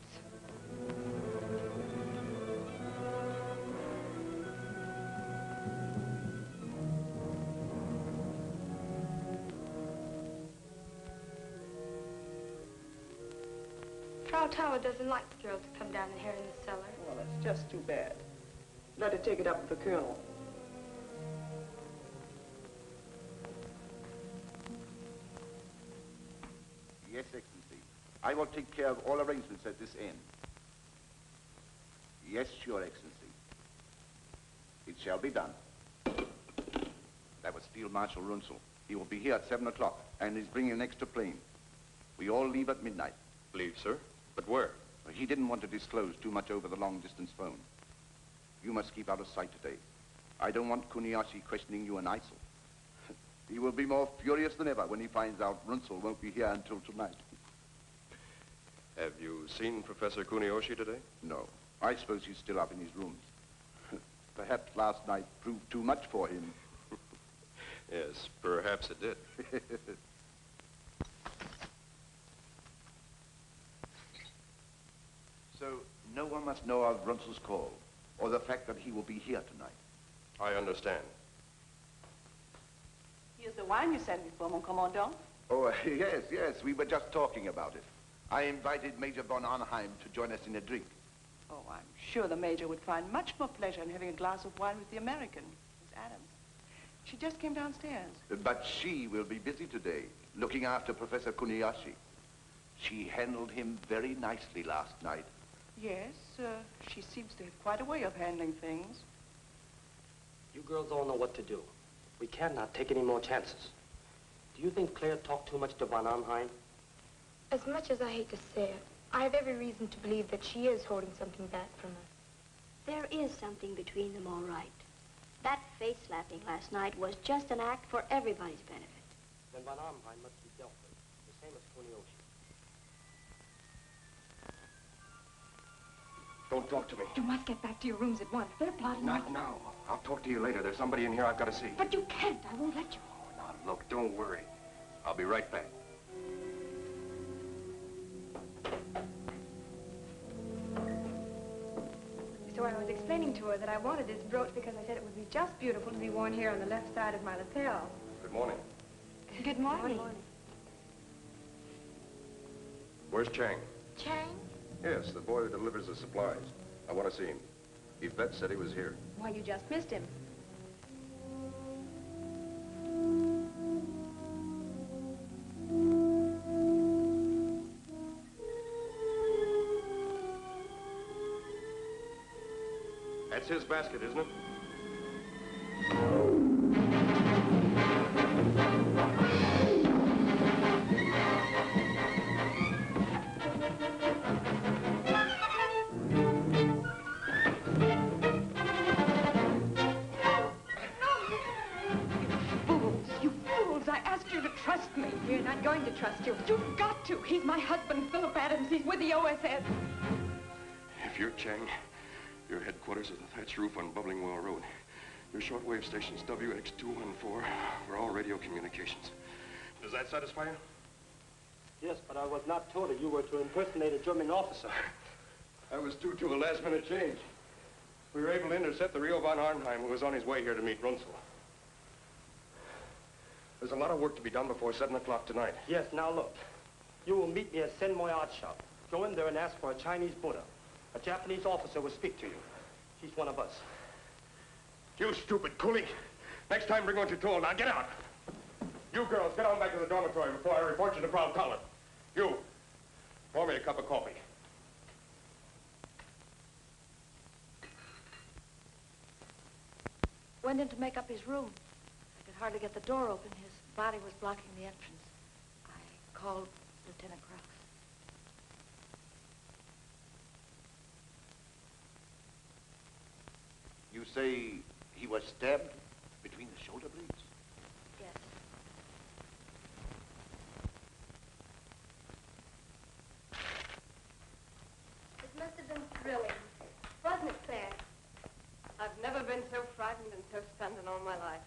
Frau Tower doesn't like the girl to come down here in the cellar. Well, that's just too bad. Let her take it up with the colonel. Yes, Excellency. I will take care of all arrangements at this end. Yes, Your Excellency. It shall be done. That was Field Marshal Runzel. He will be here at 7 o'clock, and he's bringing an extra plane. We all leave at midnight. Leave, sir? But where? He didn't want to disclose too much over the long-distance phone. You must keep out of sight today. I don't want Kuniyashi questioning you and Isel. He will be more furious than ever when he finds out Runzel won't be here until tonight. Have you seen Professor Kuniyoshi today? No. I suppose he's still up in his rooms. Perhaps last night proved too much for him. Yes, perhaps it did. So, no one must know of Runzel's call, or the fact that he will be here tonight. I understand. Here's the wine you sent me for, mon commandant. Oh, yes, we were just talking about it. I invited Major von Arnheim to join us in a drink. Oh, I'm sure the Major would find much more pleasure in having a glass of wine with the American, Miss Adams. She just came downstairs. But she will be busy today, looking after Professor Kuniyashi. She handled him very nicely last night. Yes, she seems to have quite a way of handling things. You girls all know what to do. We cannot take any more chances. Do you think Claire talked too much to von Arnheim? As much as I hate to say it, I have every reason to believe that she is holding something back from us. There is something between them, all right. That face-slapping last night was just an act for everybody's benefit. Then von Arnheim must be dealt with, the same as Kuniyoshi. Don't talk to me. You must get back to your rooms at once. They're plotting. Not now. I'll talk to you later. There's somebody in here I've got to see. But you can't. I won't let you. Oh, now, look, don't worry. I'll be right back. So I was explaining to her that I wanted this brooch because I said it would be just beautiful to be worn here on the left side of my lapel. Good morning. Good morning. Where's Chang? Chang? Yes, the boy who delivers the supplies. I want to see him. Yvette said he was here. Why, you just missed him. That's his basket, isn't it? You're not going to trust you. You've got to. He's my husband, Philip Adams. He's with the OSS. If you're Chang, your headquarters is the thatched roof on Bubbling Well Road. Your shortwave station's WX214. We're all radio communications. Does that satisfy you? Yes, but I was not told that you were to impersonate a German officer. I was due to a last-minute change. We were able to intercept the real von Arnheim, who was on his way here to meet Runzel. There's a lot of work to be done before 7 o'clock tonight. Yes, now look. You will meet me at Sen Moy Art Shop. Go in there and ask for a Chinese Buddha. A Japanese officer will speak to you. He's one of us. You stupid coolie. Next time, bring what you're told. Now, get out. You girls, get on back to the dormitory before I report you to Proud Colin. You, pour me a cup of coffee. Went in to make up his room. I could hardly get the door open. His body was blocking the entrance. I called Lieutenant Crux. You say he was stabbed between the shoulder blades? Yes. Never been so frightened and so stunned in all my life.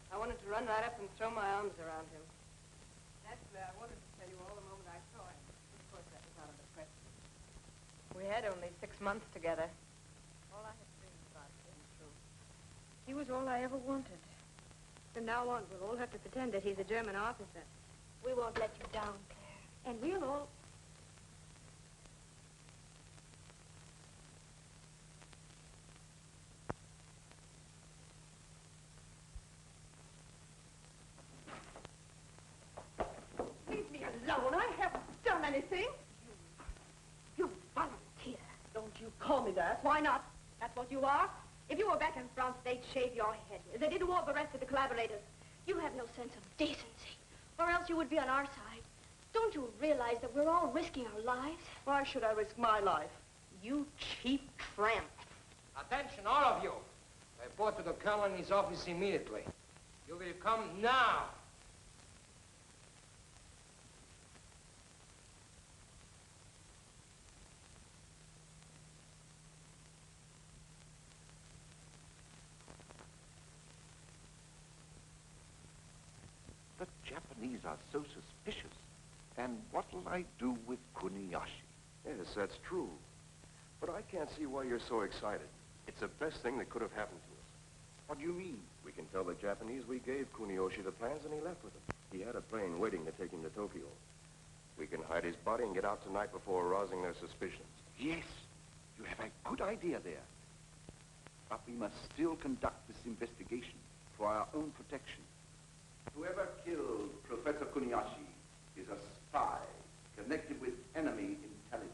I wanted to run right up and throw my arms around him. Actually, I wanted to tell you all the moment I saw him. Of course, that was out of the question. We had only 6 months together. All I had dreamed about came true. He was all I ever wanted. From now on, we'll all have to pretend that he's a German officer. We won't let you down, Claire. And we'll all... Leave me alone. I haven't done anything. You volunteer. Don't you call me that. Why not? That's what you are. If you were back in France, they'd shave your head, as they did to all the rest of the collaborators. You have no sense of decency, or else you would be on our side. Don't you realize that we're all risking our lives? Why should I risk my life? You cheap tramp. Attention, all of you. Report to the colonel in his office immediately. You will come now. The Japanese are so suspicious. And what'll I do with Kuniyoshi? Yes, that's true. But I can't see why you're so excited. It's the best thing that could have happened to us. What do you mean? We can tell the Japanese we gave Kuniyoshi the plans and he left with them. He had a plane waiting to take him to Tokyo. We can hide his body and get out tonight before arousing their suspicions. Yes, you have a good idea there. But we must still conduct this investigation for our own protection. Whoever killed Professor Kuniyoshi is a spy connected with enemy intelligence.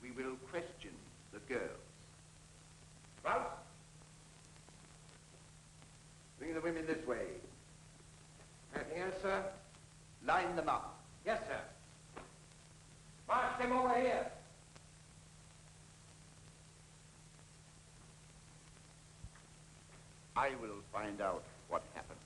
We will question the girls. Rouse! Bring the women this way. Anything else, sir? Line them up. Yes, sir. March them over here. I will find out what happened.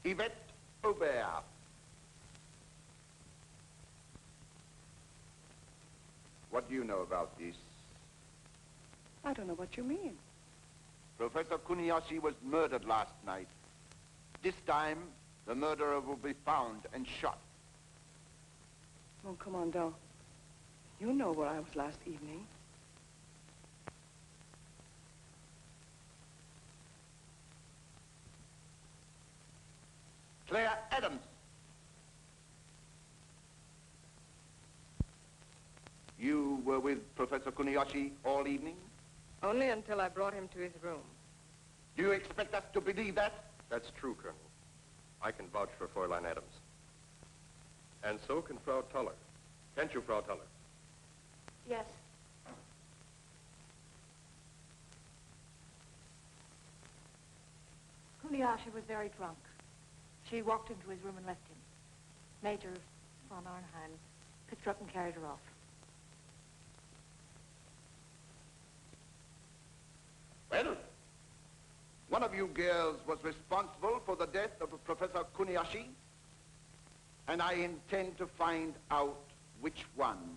Yvette Aubert. What do you know about this? I don't know what you mean. Professor Kuniyoshi was murdered last night. This time, the murderer will be found and shot. Mon commandant, you know where I was last evening. Claire Adams. You were with Professor Kuniyoshi all evening? Only until I brought him to his room. Do you expect us to believe that? That's true, Colonel. I can vouch for Fräulein Adams. And so can Frau Tuller. Can't you, Frau Tuller? Yes. Kuniyoshi was very drunk. She walked into his room and left him. Major von Arnheim picked her up and carried her off. Well, one of you girls was responsible for the death of Professor Kuniyoshi, and I intend to find out which one.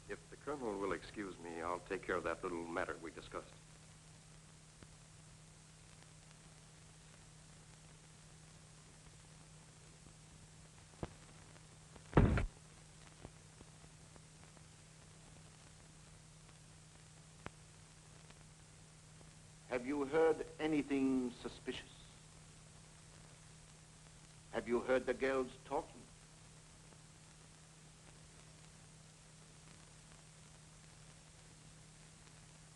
If the Colonel will excuse me, I'll take care of that little matter we discussed. Have you heard anything suspicious? Have you heard the girls talking?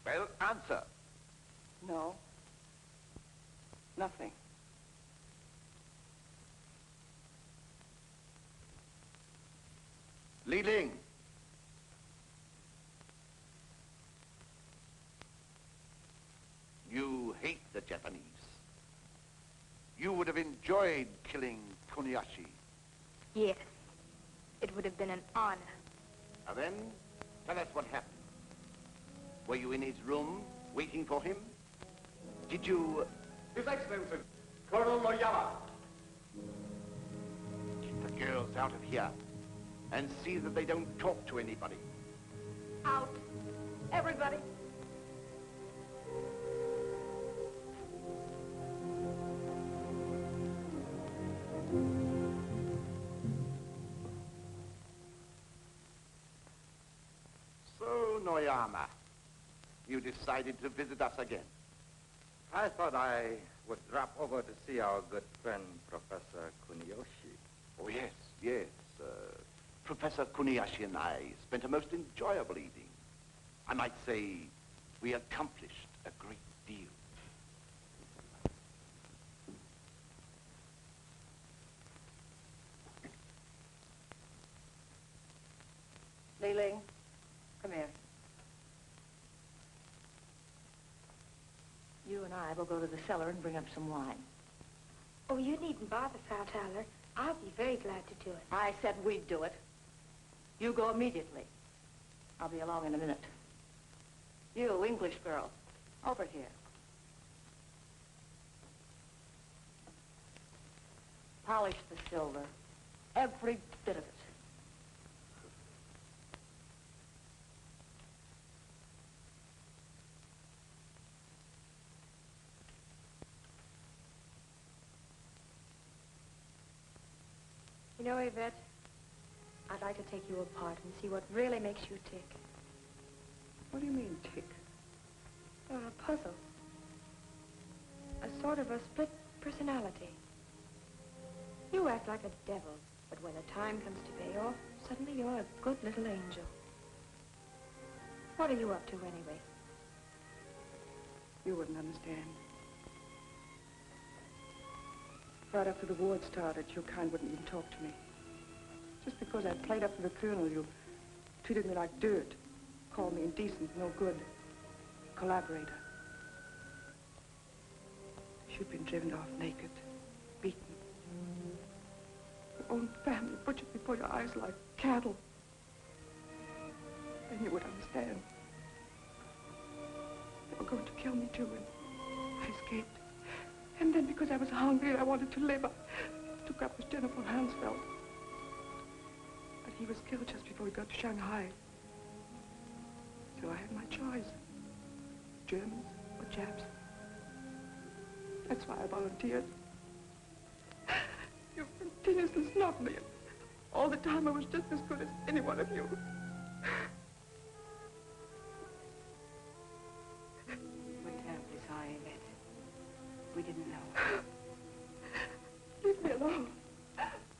Well, answer. No. Nothing. Li Ling. You hate the Japanese. You would have enjoyed killing Kuniyoshi. Yes. It would have been an honor. Now then, tell us what happened. Were you in his room, waiting for him? Did you... His Excellency, Colonel Noyama. Keep the girls out of here, and see that they don't talk to anybody. Out. Everybody. So, Noyama, you decided to visit us again. I thought I would drop over to see our good friend, Professor Kuniyoshi. Oh, yes, yes. Professor Kuniyoshi and I spent a most enjoyable evening. I might say we accomplished a great deal. Li Ling, come here. You and I will go to the cellar and bring up some wine. Oh, you needn't bother, Frau Thaler. I'll be very glad to do it. I said we'd do it. You go immediately. I'll be along in a minute. You, English girl, over here. Polish the silver. Every bit of it. You know, Yvette, I'd like to take you apart and see what really makes you tick. What do you mean, tick? You're a puzzle. A sort of a split personality. You act like a devil, but when the time comes to pay off, suddenly you're a good little angel. What are you up to, anyway? You wouldn't understand. Right after the war started, your kind wouldn't even talk to me. Just because I played up to the colonel, you treated me like dirt. Called me indecent, no good. Collaborator. You've been driven off naked, beaten. Your own family butchered before your eyes like cattle. Then you would understand. They were going to kill me too, and I escaped. And then because I was hungry and I wanted to live, I took up with General von Hansfeld. But he was killed just before we got to Shanghai. So I had my choice. Germans or Japs. That's why I volunteered. You continuously snubbed me. All the time I was just as good as any one of you. We're terribly sorry, Yvette. We didn't know. Leave me alone.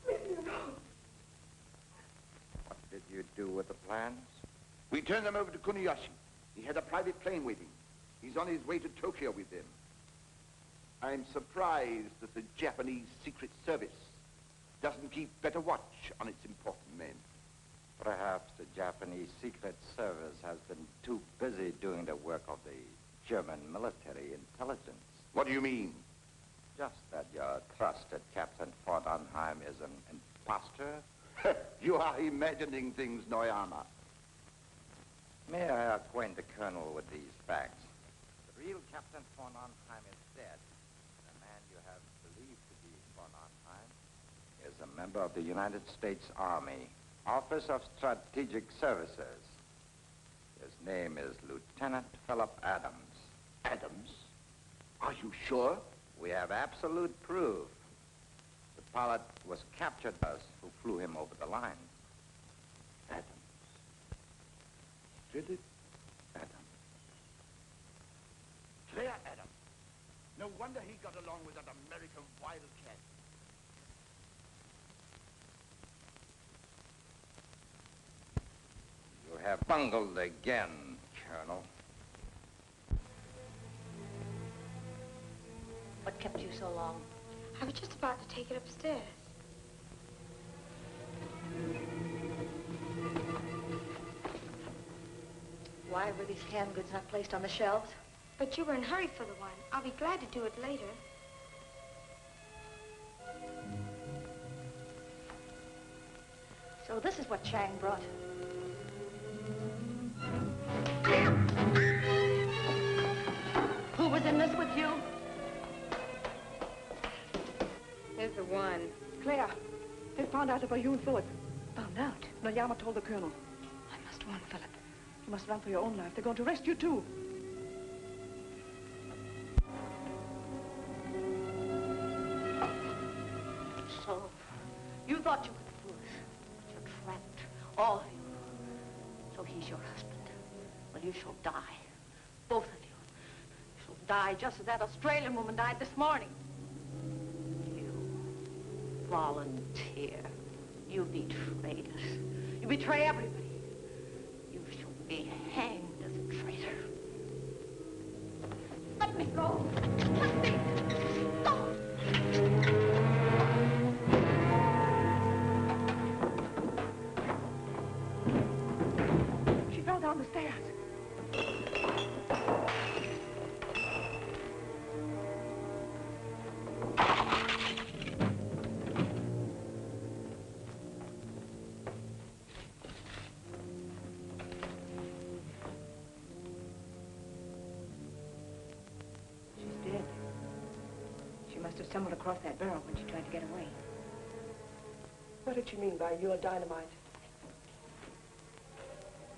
Leave me alone. What did you do with the plans? We turned them over to Kuniyoshi. He had a private plane with him. He's on his way to Tokyo with them. I'm surprised that the Japanese Secret Service doesn't keep better watch on its important men. Perhaps the Japanese Secret Service has been too busy doing the work of the German military intelligence. What do you mean? Just that your trusted Captain von Arnheim is an imposter. You are imagining things, Noyama. May I acquaint the Colonel with these facts? The real Captain von Arnheim is dead. The man you have believed to be von Arnheim is a member of the United States Army, Office of Strategic Services. His name is Lieutenant Philip Adams. Adams? Are you sure? We have absolute proof. The pilot was captured by us who flew him over the line. Adams. Did it? Adams. Claire Adams. No wonder he got along with that American wildcat. You have bungled again, Colonel. What kept you so long? I was just about to take it upstairs. Why were these canned goods not placed on the shelves? But you were in a hurry for the wine. I'll be glad to do it later. So this is what Chang brought. Here's the one. Claire, they found out about you and Philip. Found out? Noyama told the colonel. I must warn Philip. You must run for your own life. They're going to arrest you, too. So, you thought you could fool us. But you're trapped. All of you. So he's your husband. Well, you shall die. Both of you. You shall die just as that Australian woman died this morning. You volunteer. You betrayed us. You betray everybody. You shall be hanged as a traitor. Let me go. Let me go. She fell down the stairs. She's dead. She must have stumbled across that barrel when she tried to get away. What did she mean by your dynamite?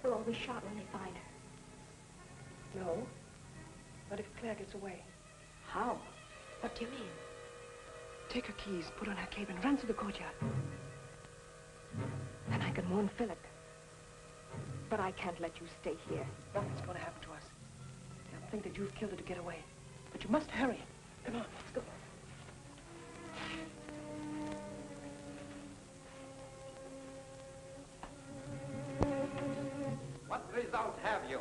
We'll all be shot when they find her. No. What if Claire gets away? How? What do you mean? Take her keys, put on her cape, and run to the courtyard. Then I can warn Philip. But I can't let you stay here. Nothing's going to happen to us. They'll think that you've killed her to get away. But you must hurry. Come on, let's go. What result have you?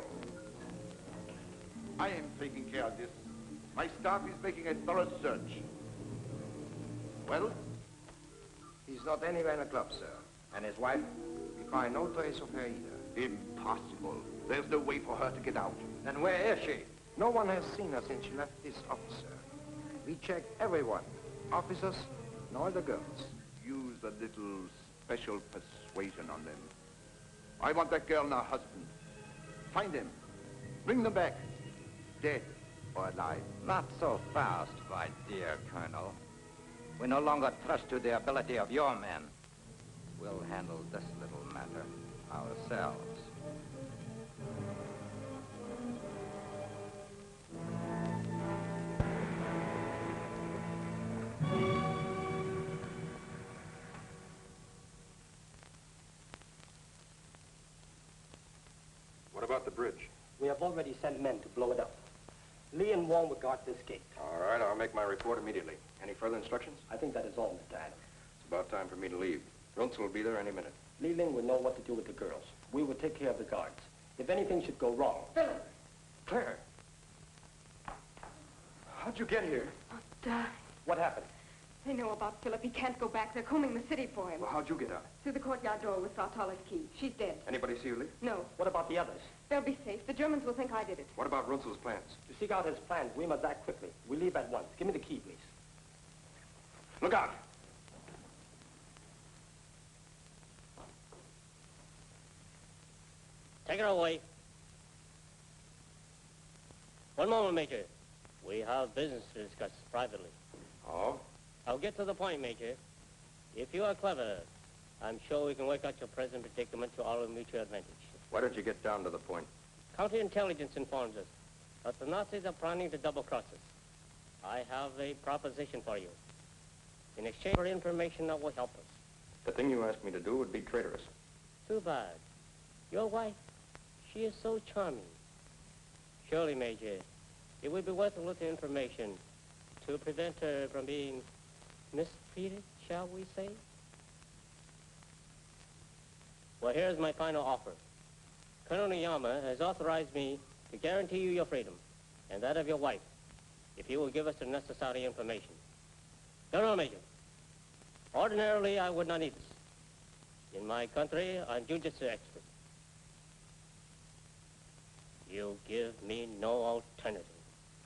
I am taking care of this. My staff is making a thorough search. Well? He's not anywhere in the club, sir. And his wife? We find no trace of her either. Impossible. There's no way for her to get out. Then where is she? No one has seen her since she left this office, sir. We checked everyone. Officers and all the girls. Use a little special persuasion on them. I want that girl and her husband. Find them. Bring them back. Dead or alive. Not so fast, my dear Colonel. We no longer trust to the ability of your men. We'll handle this little matter ourselves. What about the bridge? We have already sent men to blow it up. Lee and Wong will guard this gate. All right, I'll make my report immediately. Any further instructions? I think that is all, Mr. Adams. It's about time for me to leave. Runzel will be there any minute. Li Ling will know what to do with the girls. We will take care of the guards. If anything should go wrong... Philip! Claire! How'd you get here? I'll die. What happened? They know about Philip. He can't go back. They're combing the city for him. Well, how'd you get out? Through the courtyard door with Sartala's key. She's dead. Anybody see you leave? No. What about the others? They'll be safe. The Germans will think I did it. What about Runzel's plans? To seek out his plans, we must act quickly. We leave at once. Give me the key, please. Look out! Take her away. One moment, Major. We have business to discuss privately. Oh? I'll get to the point, Major. If you are clever, I'm sure we can work out your present predicament to our mutual advantage. Why don't you get down to the point? Counterintelligence informs us that the Nazis are planning to double-cross us. I have a proposition for you. In exchange for information that will help us. The thing you asked me to do would be traitorous. Too bad. Your wife, she is so charming. Surely, Major, it would be worth a little information to prevent her from being mistreated, shall we say? Well, here's my final offer. Colonel Noyama has authorized me to guarantee you your freedom and that of your wife if you will give us the necessary information. General Major, ordinarily I would not need this. In my country, I'm jujitsu expert. You give me no alternative.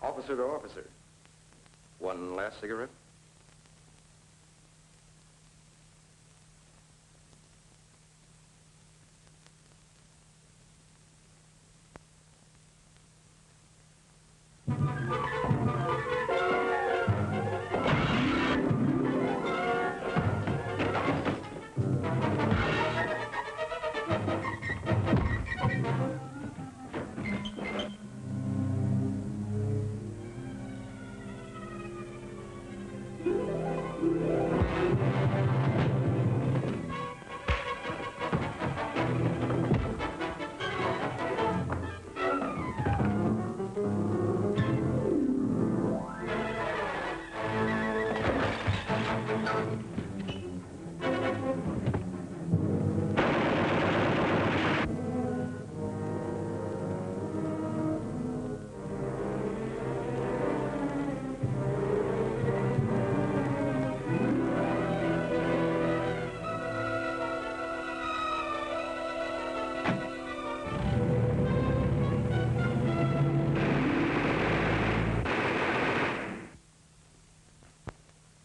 Officer to officer. One last cigarette?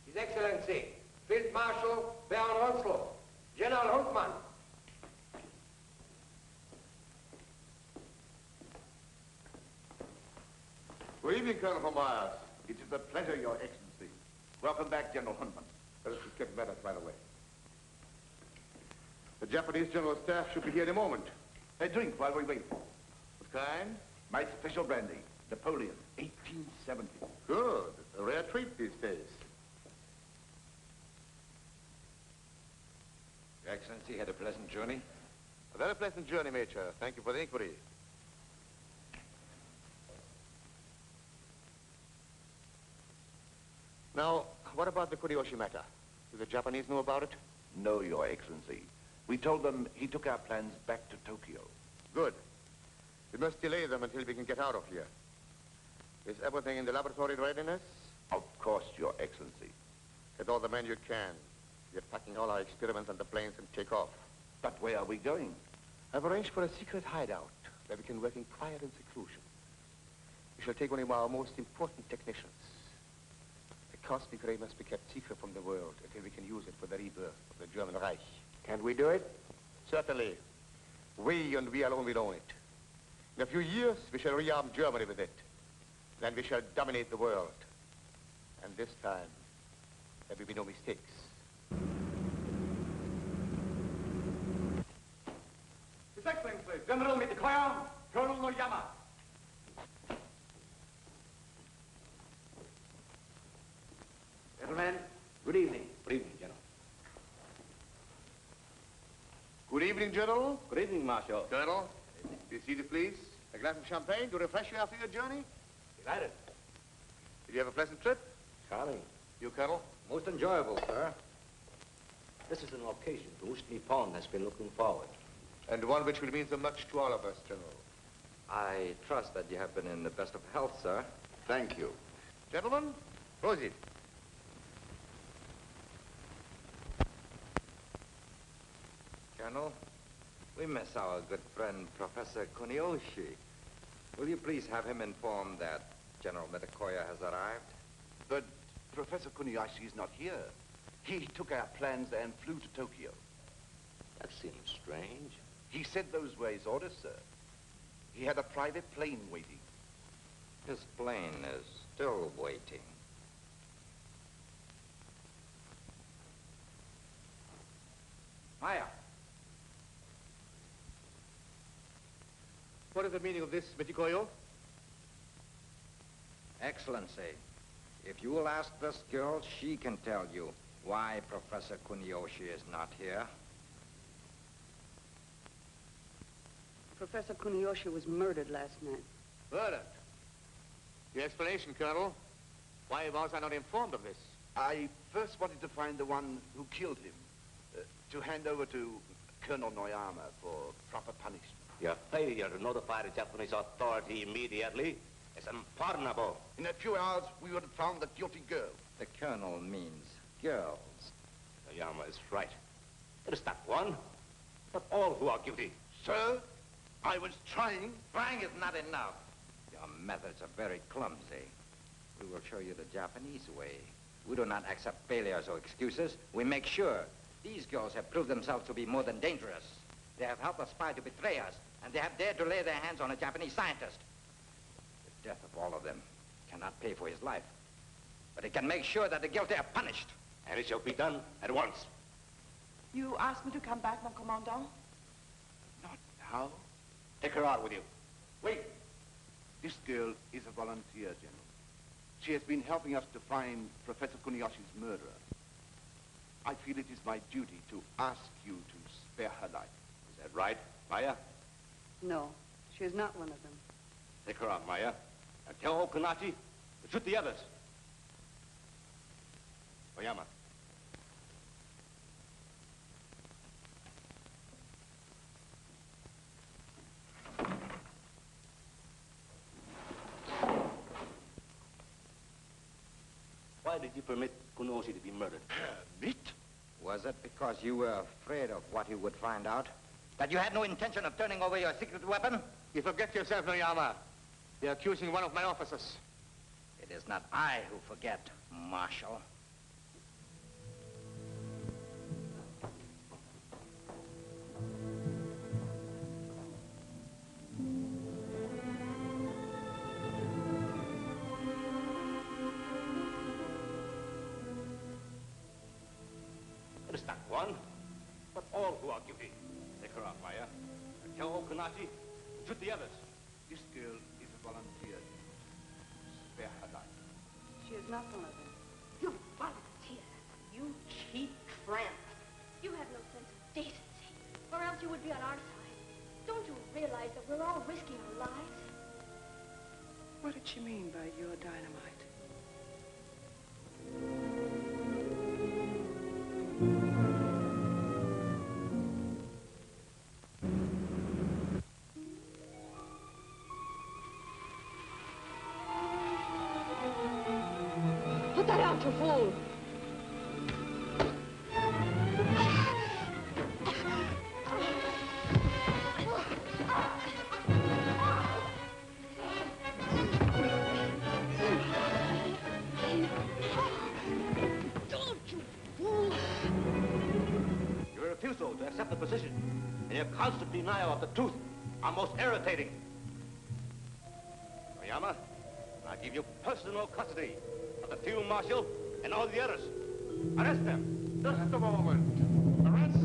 His Excellency, Field Marshal Baron Ronslow, General Huntman. Good evening, Colonel von Myers. It is a pleasure, Your Excellency. Welcome back, General Huntman. Let us just get matters right away. The Japanese General Staff should be here in a moment. A drink while we wait. What kind? My special brandy, Napoleon, 1870. Good. A rare treat these days. Your Excellency had a pleasant journey? A very pleasant journey, Major. Thank you for the inquiry. Now, what about the Kurioshi matter? Do the Japanese know about it? No, Your Excellency. We told them he took our plans back to Tokyo. Good. We must delay them until we can get out of here. Is everything in the laboratory in readiness? Of course, Your Excellency. Get all the men you can. We are packing all our experiments on the planes and take off. But where are we going? I've arranged for a secret hideout where we can work in quiet and seclusion. We shall take one of our most important technicians. The cosmic ray must be kept secret from the world until we can use it for the rebirth of the German Reich. Can we do it? Certainly. We and we alone will own it. In a few years, we shall rearm Germany with it. Then we shall dominate the world. And this time, there will be no mistakes. His Excellency, General Mitakoya, Colonel Noyama. Gentlemen, good evening. Good evening, General. Good evening, General. Good evening, Marshal. Colonel, be seated, please. A glass of champagne to refresh you after your journey? Delighted. Did you have a pleasant trip? Charming. You, Colonel? Most enjoyable, sir. This is an occasion to which Nippon has been looking forward. And one which will mean so much to all of us, General. I trust that you have been in the best of health, sir. Thank you. Gentlemen, proceed. Colonel, we miss our good friend, Professor Kuniyoshi. Will you please have him informed that General Mitakoya has arrived? But Professor Kuniyashi is not here. He took our plans and flew to Tokyo. That seems strange. He said those were his orders, sir. He had a private plane waiting. His plane is still waiting. Maya. What is the meaning of this, Mitikoyo? Excellency, if you will ask this girl, she can tell you why Professor Kuniyoshi is not here. Professor Kuniyoshi was murdered last night. Murdered? Your explanation, Colonel. Why was I not informed of this? I first wanted to find the one who killed him, to hand over to Colonel Noyama for proper punishment. Your failure to notify the Japanese authority immediately is unpardonable. In a few hours, we would have found the guilty girl. The colonel means girls. Noyama is right. There is not one, but all who are guilty. Sir, I was trying. Trying is not enough. Your methods are very clumsy. We will show you the Japanese way. We do not accept failures or excuses. We make sure. These girls have proved themselves to be more than dangerous. They have helped a spy to betray us, and they have dared to lay their hands on a Japanese scientist. The death of all of them cannot pay for his life, but it can make sure that the guilty are punished. And it shall be done at once. You asked me to come back, mon commandant? Not now. Take her out with you. Wait. This girl is a volunteer, General. She has been helping us to find Professor Kuniyoshi's murderer. I feel it is my duty to ask you to spare her life. Is that right, Maya? No, she is not one of them. Take her out, Maya. And tell Okunachi to shoot the others. Oyama, Why did you permit Kunioshi to be murdered? Permit? Was it because you were afraid of what you would find out? That you had no intention of turning over your secret weapon? You forget yourself, Noyama. You're accusing one of my officers. It is not I who forget, Marshal. It is not one, but all who are guilty. Take her out, Maya. And tell Okanashi to shoot the others. This girl is a volunteer. Spare her life. She is not one of them. You volunteer. You cheap tramp. You have no sense of decency, or else you would be on our side. Don't you realize that we're all risking our lives? What did she mean by your dynamite? Put that out, you fool! Your refusal to accept the position and your constant denial of the truth are most irritating. Oyama, I give you personal custody of the field marshal and all the others. Arrest them. Just a moment. Arrest.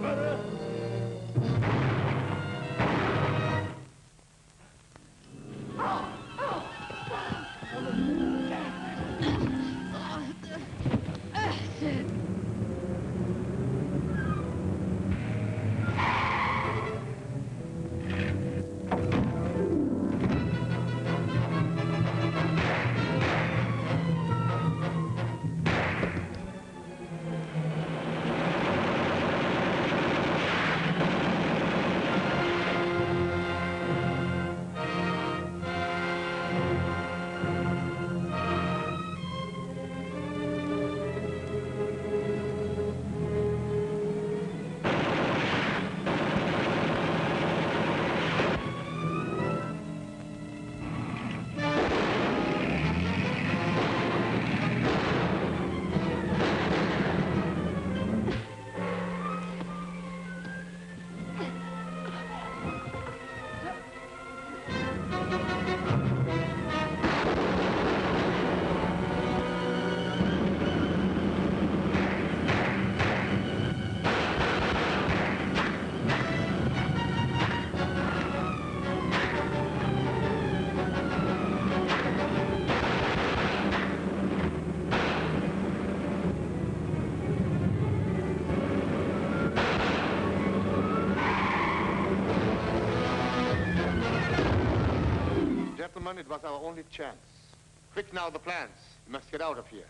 Murder. Gentlemen, it was our only chance. Quick now, the plans. We must get out of here.